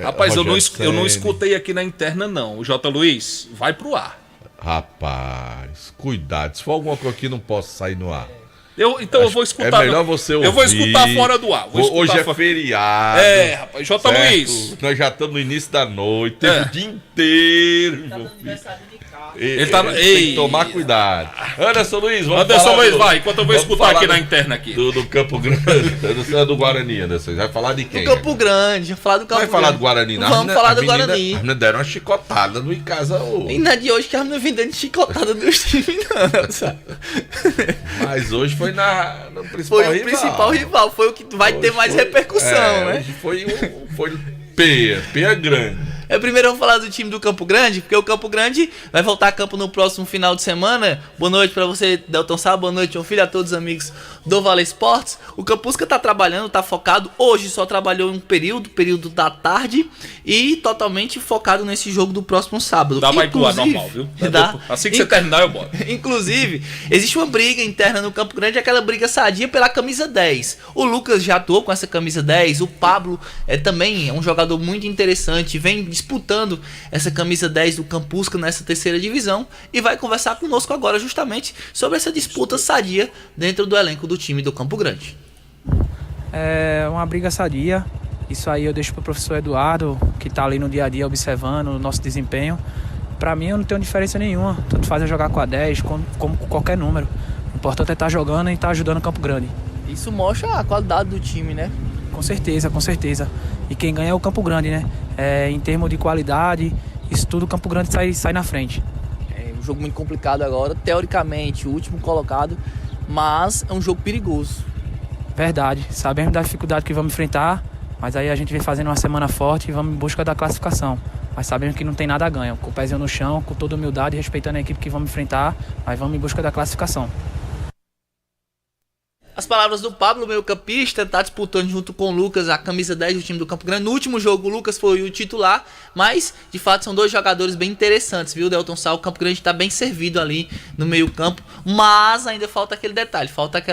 Rapaz, eu não escutei aqui na interna, não. O J. Luiz, vai pro ar. Rapaz, cuidado. Se for alguma coisa aqui, não posso sair no ar. Então eu vou escutar. É melhor você ouvir. Eu vou escutar fora do ar. Hoje é feriado. É, rapaz. J. Luiz. Nós já estamos no início da noite. Teve o dia inteiro, meu filho. Tem que tomar cuidado. Anderson Luiz, vai, enquanto eu vou escutar aqui na interna aqui. Do Campo Grande, do Guarani, Anderson. Vai falar de quem? Do Campo Grande, vai falar do Campo Grande. Vai falar do Guarani, não? Vamos falar do Guarani. As meninas deram uma chicotada no em casa hoje. E não é de hoje que as meninas vêm dando chicotada dos times, não, sabe? Mas hoje foi no principal rival. Foi o principal rival, foi o que vai ter mais repercussão, né? Hoje foi peia grande. Primeiro vamos falar do time do Campo Grande, porque o Campo Grande vai voltar a campo no próximo final de semana. Boa noite pra você, Delton Sá, boa noite, João Filho, a todos os amigos do Vale Esportes. O Campusca tá trabalhando, tá focado. Hoje só trabalhou em um período da tarde, e totalmente focado nesse jogo do próximo sábado. Vai atuar normal, viu? Assim que você terminar, eu boto. Inclusive, existe uma briga interna no Campo Grande, aquela briga sadia pela camisa 10. O Lucas já atuou com essa camisa 10, o Pablo também é um jogador muito interessante, vem disputando essa camisa 10 do Campusca nessa terceira divisão, e vai conversar conosco agora justamente sobre essa disputa sadia dentro do elenco do time do Campo Grande. É uma briga sadia, isso aí eu deixo pro professor Eduardo, que tá ali no dia a dia observando o nosso desempenho. Pra mim eu não tenho diferença nenhuma, tanto faz eu jogar com a 10 como com qualquer número. O importante é estar jogando e estar ajudando o Campo Grande. Isso mostra a qualidade do time, né? Com certeza. E quem ganha é o Campo Grande, né? Em termos de qualidade, isso tudo o Campo Grande sai na frente. É um jogo muito complicado agora, teoricamente o último colocado, mas é um jogo perigoso. Verdade, sabemos da dificuldade que vamos enfrentar, mas aí a gente vem fazendo uma semana forte e vamos em busca da classificação. Mas sabemos que não tem nada a ganho, com o pezinho no chão, com toda humildade, respeitando a equipe que vamos enfrentar, mas vamos em busca da classificação. As palavras do Pablo, meio campista, tá disputando junto com o Lucas a camisa 10 do time do Campo Grande. No último jogo o Lucas foi o titular, mas de fato são dois jogadores bem interessantes, viu, Delton Sá? O Campo Grande tá bem servido ali no meio campo, mas ainda falta aquele detalhe, falta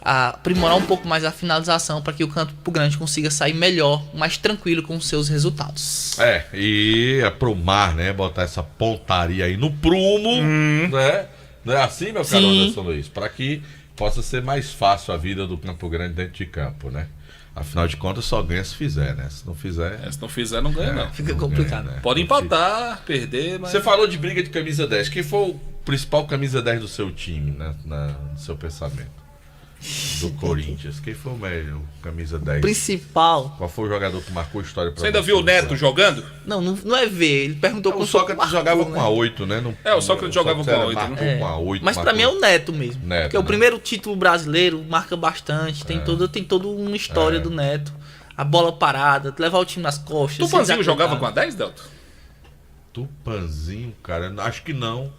aprimorar um pouco mais a finalização para que o Campo Grande consiga sair melhor, mais tranquilo com os seus resultados. E aprumar, né, botar essa pontaria aí no prumo, né? Não é assim, meu caro Anderson Luiz? Para que possa ser mais fácil a vida do Campo Grande dentro de campo, né? Afinal de contas, só ganha se fizer, né? Se não fizer, não ganha, não. Fica complicado. Ganha, né? Pode empatar, perder, mas... Você falou de briga de camisa 10. Quem foi o principal camisa 10 do seu time, né? No seu pensamento? Do Corinthians. Quem foi o melhor camisa 10? Principal. Qual foi o jogador que marcou a história pra você? Ainda viu o Neto jogando? Não é ver. Ele perguntou com o Sócrates jogava com a 8, né? O Sócrates jogava com a 8, né? Com a 8. Mas pra mim é o Neto mesmo. Porque o primeiro título brasileiro marca bastante. Tem toda uma história do Neto. A bola parada, levar o time nas costas. Tupanzinho jogava com a 10, Delton? Tupanzinho, cara, acho que não.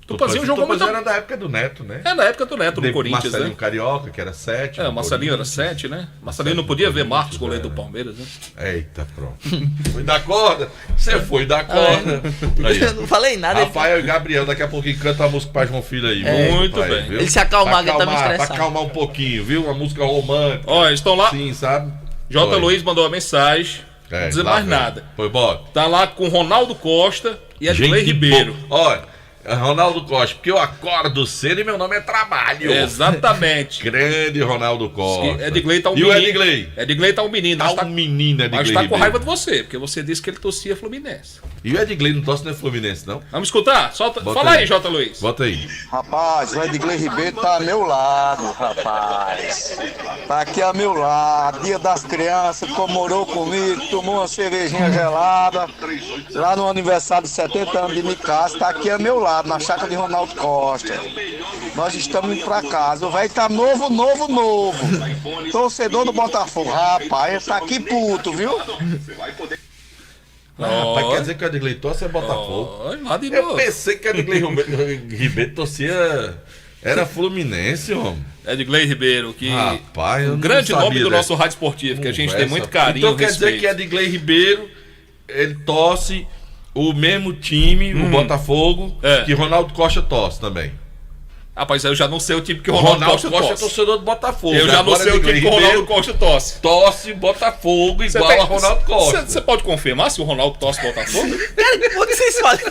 Tupanzinho jogou muito. Era da época do Neto, né? Na época do Neto, no Corinthians, Marcelinho, né? Carioca, que era 7. O Marcelinho era 7, né? Marcelinho não podia ver Marcos, goleiro do Palmeiras, né? Eita, pronto. Foi da corda? Você foi da corda. Eu não falei nada. Rafael e Gabriel, daqui a pouquinho canta a música pra João Filho aí. Muito bem. Viu? Ele se acalmar, que ele tá me estressado. Pra acalmar um pouquinho, viu? Uma música romântica. Eles estão lá. Sim, sabe? J. Luiz mandou uma mensagem. Não dizer mais nada. Foi, bota. Tá lá com Ronaldo Costa e Edgley Ribeiro. Olha, Ronaldo Costa, porque eu acordo cedo e meu nome é trabalho. Exatamente. Grande Ronaldo Costa. Edgley tá um e menino. o Edgley? Edgley tá um menino. Tá um menino, Edgley. Mas tá com Ribeiro. raiva de você, porque você disse que ele torcia Fluminense. E o Edgley não torce nem Fluminense, não? Vamos escutar? Fala aí, J. Luiz. Bota aí. Rapaz, o Edgley Ribeiro tá ao meu lado, rapaz. Tá aqui ao meu lado. Dia das Crianças, comemorou comigo, tomou uma cervejinha gelada. Lá no aniversário de 70 anos de Micasa, tá aqui ao meu lado, na chácara de Ronaldo Costa. Nós estamos indo pra casa. O velho tá novo. Torcedor do Botafogo. Rapaz, ele tá aqui puto, viu? Rapaz, quer dizer que o Edgley torce é Botafogo. Eu pensei que o Edgley Ribeiro torcia... Era Fluminense, homem. Edgley Ribeiro, que... Rapaz, eu um grande não nome do sabia nosso rádio esportivo, que a gente tem muito carinho Então quer dizer que Edgley Ribeiro, ele torce o mesmo time, o Botafogo, que Ronaldo Costa torce também. Rapaz, eu já não sei o time que o Ronaldo Costa é torce. torcedor do Botafogo. Eu já não sei o time que o Ronaldo Costa torce. Torce Botafogo igual a Ronaldo Costa. Você pode confirmar se o Ronaldo torce Botafogo? Cara, o que vocês fazem?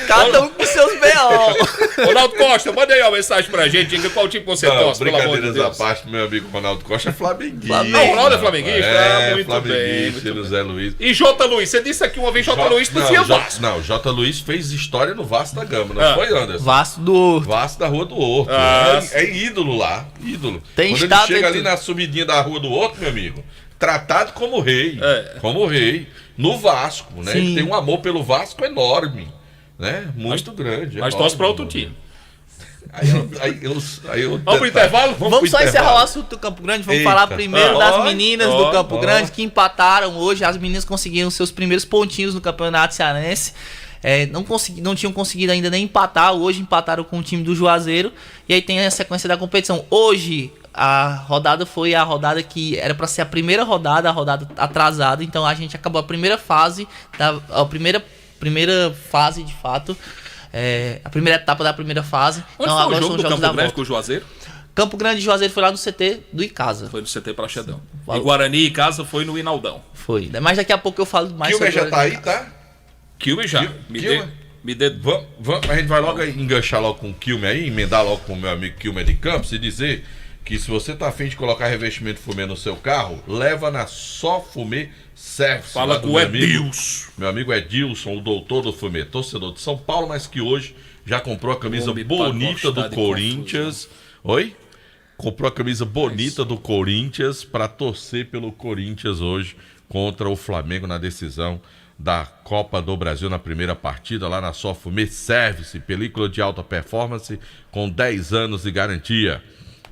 Cada um com seus B.O. Ronaldo Costa, manda aí uma mensagem pra gente, diga qual time você torce, pelo amor de Brincadeiras Deus. à parte, meu amigo Ronaldo Costa é flamenguista. Não, o Ronaldo é flamenguista? Muito flamenguista, bem. no Zé Luiz. E J. Luiz, você disse aqui uma vez J. Luiz torcia Vasco. Não, J. Luiz fez história no Vasco da Gama, não foi, Anderson? Vasco do Horto. Vasco da Rua do Horto. Ah, É ídolo lá, ídolo. Tem Quando ele estátua chega e ali tudo. na subidinha da Rua do Horto, meu amigo, tratado como rei, como rei, no Vasco, né? Sim. Ele tem um amor pelo Vasco enorme, né? Muito grande. Mas torce pra outro time. Vamos pro intervalo? Vamos só encerrar o assunto do Campo Grande. Vamos falar primeiro das meninas do Campo Grande que empataram hoje. As meninas conseguiram seus primeiros pontinhos no Campeonato Cearense. Não tinham conseguido ainda nem empatar. Hoje empataram com o time do Juazeiro. E aí tem a sequência da competição. Hoje a rodada foi a rodada que era para ser a primeira rodada, a rodada atrasada. Então a gente acabou a primeira fase, a primeira fase de fato. A primeira etapa da primeira fase. Onde então, foi agora o jogo são do jogos Campo da Grande volta. com o Juazeiro? Campo Grande e Juazeiro foi lá no CT do Icasa. Foi no CT Praxedão. E Guarani e Casa foi no Inaldão. Foi. Mas daqui a pouco eu falo mais Kilmer já sobre tá aí, tá? Kilmer já. A gente vai logo enganchar logo com o Kilmer aí, emendar logo com o meu amigo Kilmer de Campos e dizer que se você tá afim de colocar revestimento fumê no seu carro, leva na Só Fumê Service. Fala com o Edilson. Meu amigo Edilson, o doutor do fumê, torcedor de São Paulo, mas que hoje já comprou a camisa bonita do Corinthians. Oi? Comprou a camisa bonita do Corinthians para torcer pelo Corinthians hoje contra o Flamengo na decisão da Copa do Brasil na primeira partida lá na Só Fumê Service, película de alta performance com 10 anos de garantia.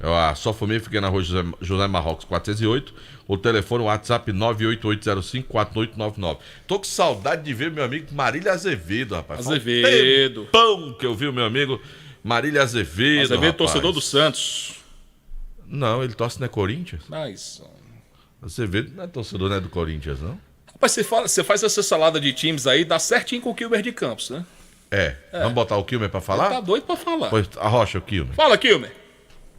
A Só Fumê fica na rua José Marrocos 408, o telefone WhatsApp 988054899. Tô com saudade de ver meu amigo Marília Azevedo, rapaz. Azevedo. Pão que eu vi o meu amigo Marília Azevedo. Azevedo, rapaz. torcedor do Santos. Não, ele torce na Corinthians. Mas... Azevedo não é torcedor, não é do Corinthians, não? Rapaz, você faz essa salada de times aí, dá certinho com o Kilmer de Campos, né? Vamos botar o Kilmer pra falar? Ele tá doido pra falar. Pois arrocha o Kilmer. Fala, Kilmer.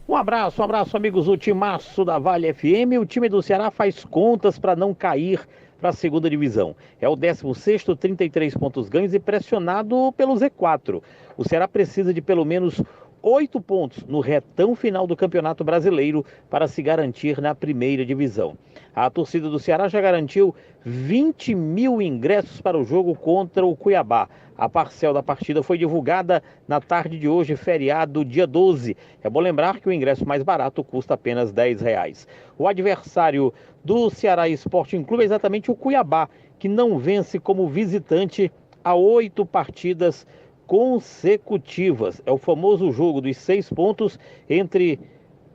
Um abraço, amigos. O timaço da Vale FM. O time do Ceará faz contas para não cair para a segunda divisão. É o 16º, 33 pontos ganhos e pressionado pelo Z4. O Ceará precisa de pelo menos 8 pontos no retão final do Campeonato Brasileiro para se garantir na primeira divisão. A torcida do Ceará já garantiu 20 mil ingressos para o jogo contra o Cuiabá. A parcela da partida foi divulgada na tarde de hoje, feriado, dia 12. É bom lembrar que o ingresso mais barato custa apenas R$10. O adversário do Ceará Sporting Clube é exatamente o Cuiabá, que não vence como visitante há 8 partidas consecutivas. É o famoso jogo dos 6 pontos entre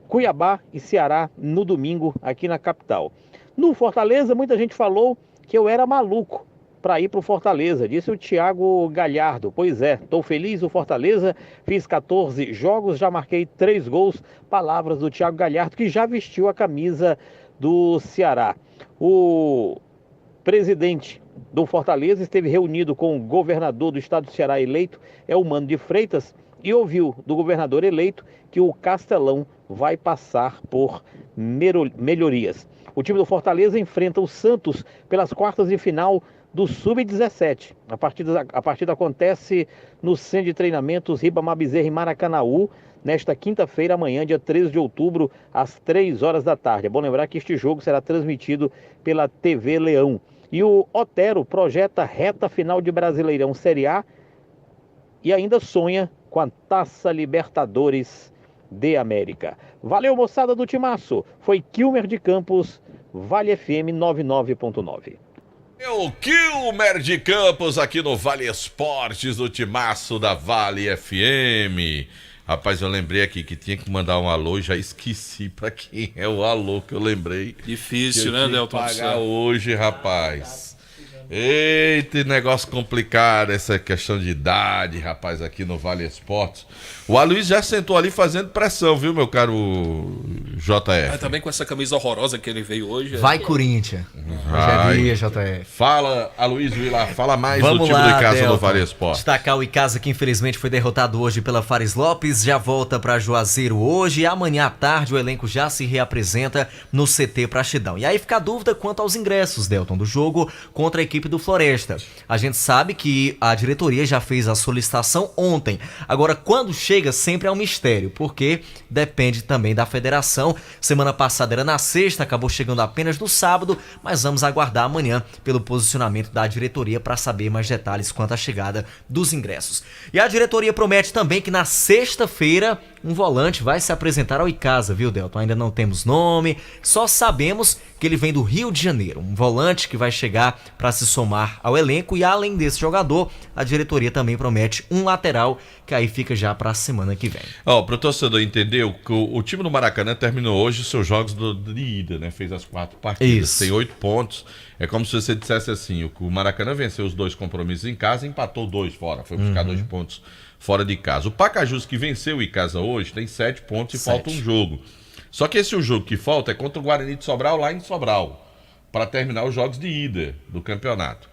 Cuiabá e Ceará no domingo aqui na capital. No Fortaleza, muita gente falou que eu era maluco para ir para o Fortaleza, disse o Thiago Galhardo. Pois é, estou feliz, o Fortaleza, fiz 14 jogos, já marquei 3 gols, palavras do Thiago Galhardo, que já vestiu a camisa do Ceará. O presidente do Fortaleza esteve reunido com o governador do estado do Ceará eleito, é o Mano de Freitas, e ouviu do governador eleito que o Castelão vai passar por melhorias. O time do Fortaleza enfrenta o Santos pelas quartas de final do Sub-17. A partida acontece no Centro de Treinamentos Ribamar Bezerra em Maracanaú, nesta quinta-feira, amanhã, dia 13 de outubro, às 3 horas da tarde. É bom lembrar que este jogo será transmitido pela TV Leão. E o Otero projeta reta final de Brasileirão Série A e ainda sonha com a Taça Libertadores de América. Valeu, moçada do Timaço. Foi Kilmer de Campos, Vale FM 99.9. O Kilmer de Campos aqui no Vale Esportes do Timaço da Vale FM. Rapaz, eu lembrei aqui que tinha que mandar um alô e já esqueci pra quem é o alô que eu lembrei. Difícil, né, Delton? Pagar hoje, rapaz. Eita, negócio complicado essa questão de idade, rapaz, aqui no Vale Esportes. O Aloysio já sentou ali fazendo pressão, viu, meu caro JF? Também com essa camisa horrorosa que ele veio hoje. Vai, Corinthians. Vai. Hoje é dia, JF. Fala, Aloysio, lá, fala mais Vamos do time lá, do Icasa Delton. do Vale Esportes. Destacar o Icasa, que infelizmente foi derrotado hoje pela Fares Lopes, já volta para Juazeiro hoje e amanhã à tarde o elenco já se reapresenta no CT Praxedão. E aí fica a dúvida quanto aos ingressos, Delton, do jogo contra a equipe do Floresta. A gente sabe que a diretoria já fez a solicitação ontem. Agora, quando chega, sempre é um mistério, porque depende também da federação. Semana passada era na sexta, acabou chegando apenas no sábado, mas vamos aguardar amanhã pelo posicionamento da diretoria para saber mais detalhes quanto à chegada dos ingressos. E a diretoria promete também que na sexta-feira um volante vai se apresentar ao Icasa, viu, Delton? Ainda não temos nome, só sabemos que ele vem do Rio de Janeiro. Um volante que vai chegar para se somar ao elenco e além desse jogador, a diretoria também promete um lateral que aí fica já para a semana que vem. Para o torcedor entender, o time do Maracanã terminou hoje os seus jogos de ida, né? Fez as 4 partidas, Isso. tem 8 pontos. É como se você dissesse assim, o Maracanã venceu os 2 compromissos em casa e empatou 2 fora, foi buscar 2 pontos fora de casa. O Pacajus, que venceu o Icasa hoje, tem 7 pontos e falta um jogo. Só que esse jogo que falta é contra o Guarani de Sobral, lá em Sobral, para terminar os jogos de ida do campeonato.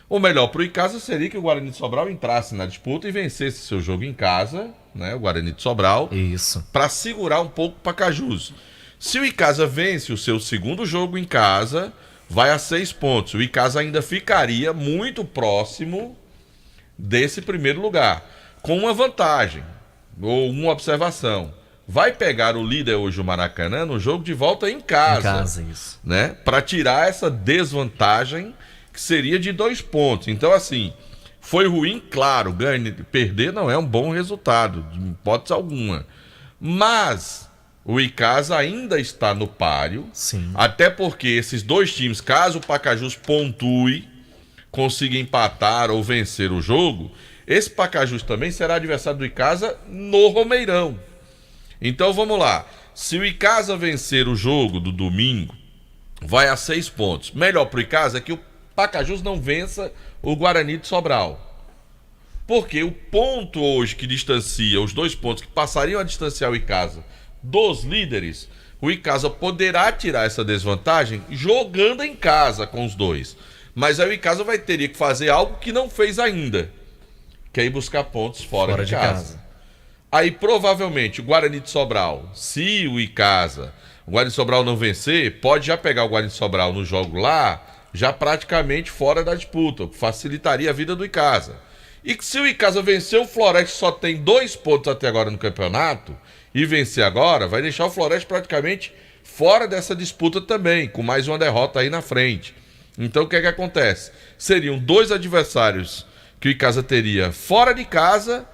O melhor para o Icasa seria que o Guarani de Sobral entrasse na disputa e vencesse seu jogo em casa, né, o Guarani de Sobral, para segurar um pouco o Pacajus. Se o Icasa vence o seu segundo jogo em casa, vai a 6 pontos. O Icasa ainda ficaria muito próximo desse primeiro lugar, com uma vantagem, ou uma observação. Vai pegar o líder hoje, o Maracanã, no jogo de volta em casa. Em casa, isso. Né? Para tirar essa desvantagem que seria de 2 pontos. Então, assim, foi ruim, claro, perder não é um bom resultado, de hipótese alguma. Mas o Icasa ainda está no páreo, até porque esses 2 times, caso o Pacajus pontue, consiga empatar ou vencer o jogo, esse Pacajus também será adversário do Icasa no Romeirão. Então vamos lá, se o Icasa vencer o jogo do domingo, vai a 6 pontos. Melhor para o Icasa é que o Pacajus não vença o Guarani de Sobral. Porque o ponto hoje que distancia, os 2 pontos que passariam a distanciar o Icasa dos líderes, o Icasa poderá tirar essa desvantagem jogando em casa com os 2. Mas aí o Icasa teria que fazer algo que não fez ainda, que é ir buscar pontos fora de casa. Aí provavelmente o Guarani de Sobral, se o Guarani de Sobral não vencer, pode já pegar o Guarani de Sobral no jogo lá, já praticamente fora da disputa, o que facilitaria a vida do Icasa. E que se o Icasa vencer, o Floresta só tem 2 pontos até agora no campeonato, e vencer agora, vai deixar o Floresta praticamente fora dessa disputa também, com mais uma derrota aí na frente. Então o que é que acontece? Seriam 2 adversários que o Icasa teria fora de casa,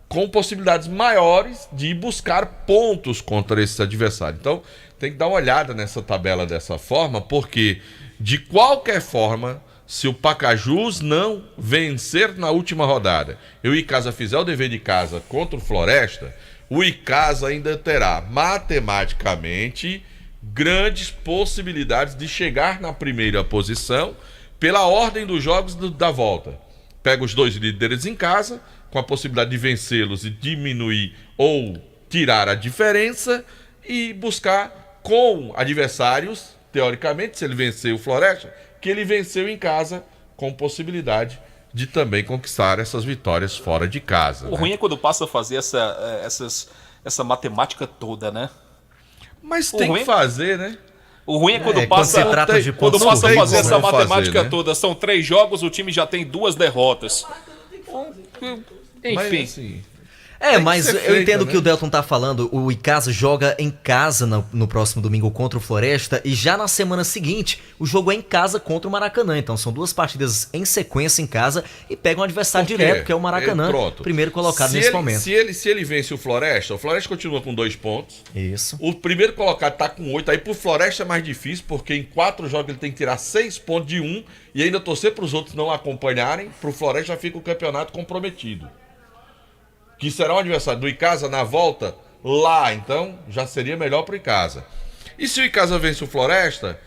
com possibilidades maiores de buscar pontos contra esses adversários. Então, tem que dar uma olhada nessa tabela dessa forma, porque, de qualquer forma, se o Pacajus não vencer na última rodada e o Icasa fizer o dever de casa contra o Floresta, o Icasa ainda terá, matematicamente, grandes possibilidades de chegar na primeira posição pela ordem dos jogos da volta. Pega os 2 líderes em casa, com a possibilidade de vencê-los e diminuir ou tirar a diferença e buscar com adversários, teoricamente, se ele vencer o Floresta, que ele venceu em casa, com possibilidade de também conquistar essas vitórias fora de casa. O ruim é quando passa a fazer essa matemática toda, né? Mas tem que fazer, né? O ruim é quando quando se trata de quando pontos passa a corridos, fazer essa né? matemática fazer, né? toda. São 3 jogos, o time já tem 2 derrotas. Enfim. Mas, assim, Mas ser eu feita, entendo o né? que o Delton tá falando. O Icasa joga em casa no próximo domingo contra o Floresta. E já na semana seguinte, o jogo é em casa contra o Maracanã. Então são 2 partidas em sequência em casa e pega um adversário Por quê? direto, que é o Maracanã, Pronto. primeiro colocado Se nesse ele- momento. Se ele vence o Floresta continua com 2 pontos. Isso. O primeiro colocado tá com 8. Aí pro Floresta é mais difícil, porque em 4 jogos ele tem que tirar 6 pontos de 1 e ainda torcer pros outros não acompanharem. Pro Floresta já fica o campeonato comprometido. Que será o adversário do Icasa na volta lá, então já seria melhor pro Icasa. E se o Icasa vence o Floresta,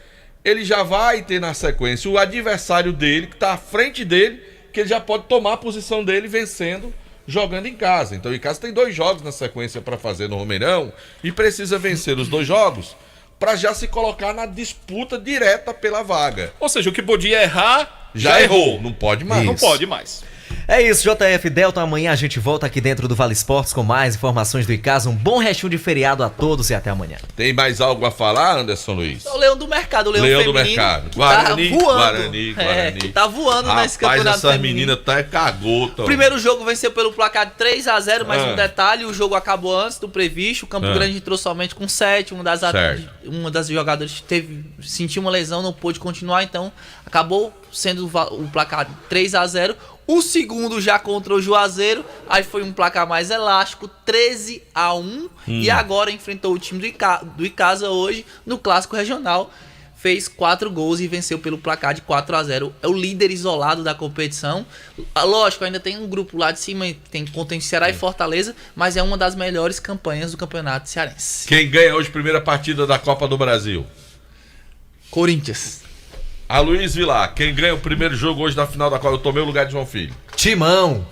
ele já vai ter na sequência o adversário dele, que tá à frente dele, que ele já pode tomar a posição dele vencendo, jogando em casa. Então o Icasa tem 2 jogos na sequência para fazer no Romeirão e precisa vencer os 2 jogos para já se colocar na disputa direta pela vaga. Ou seja, o que podia errar, Já errou, não pode mais. Não pode mais. É isso, JF Delton. Amanhã a gente volta aqui dentro do Vale Esportes com mais informações do Icasa. Um bom restinho de feriado a todos e até amanhã. Tem mais algo a falar, Anderson Luiz? O Leão do Mercado, o Leão do feminino, Mercado. que Guarani, tá voando. Guarani. Que tá voando nesse campeonato Rapaz, essa feminino. menina tá cagota. O primeiro jogo venceu pelo placar de 3-0, mas um Ah. detalhe, o jogo acabou antes do previsto, o Campo Ah. Grande entrou somente com 7, uma Certo. das jogadoras sentiu uma lesão, não pôde continuar, então acabou sendo o placar de 3-0. O segundo já contra o Juazeiro, aí foi um placar mais elástico, 13-1, e agora enfrentou o time do Icasa hoje no Clássico Regional. Fez 4 gols e venceu pelo placar de 4-0. É o líder isolado da competição. Lógico, ainda tem um grupo lá de cima, contém Ceará e Fortaleza, mas é uma das melhores campanhas do campeonato cearense. Quem ganha hoje a primeira partida da Copa do Brasil? Corinthians. A Luiz Vilar, quem ganha o primeiro jogo hoje na final da Copa? Eu tomei o lugar de João Filho. Timão.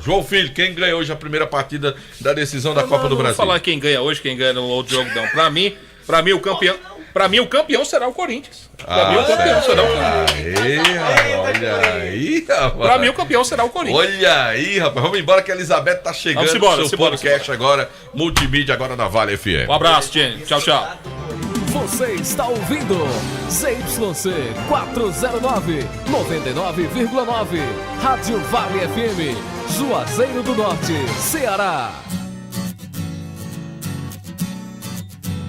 João Filho, quem ganha hoje a primeira partida da decisão da Copa do Não Brasil? vou falar quem ganha hoje, quem ganha no outro jogo, não. Pra mim o campeão... Pra mim, o campeão será o Corinthians. Pra mim, o campeão será o Corinthians. Olha aí, rapaz. Pra mim, o campeão será o Corinthians. Olha aí, rapaz. Vamos embora que a Elizabeth tá chegando. Vamos embora, seu podcast agora, multimídia agora na Vale FM. Um abraço, gente. Tchau, tchau. Você está ouvindo ZYC 409, 99,9. Rádio Vale FM, Juazeiro do Norte, Ceará.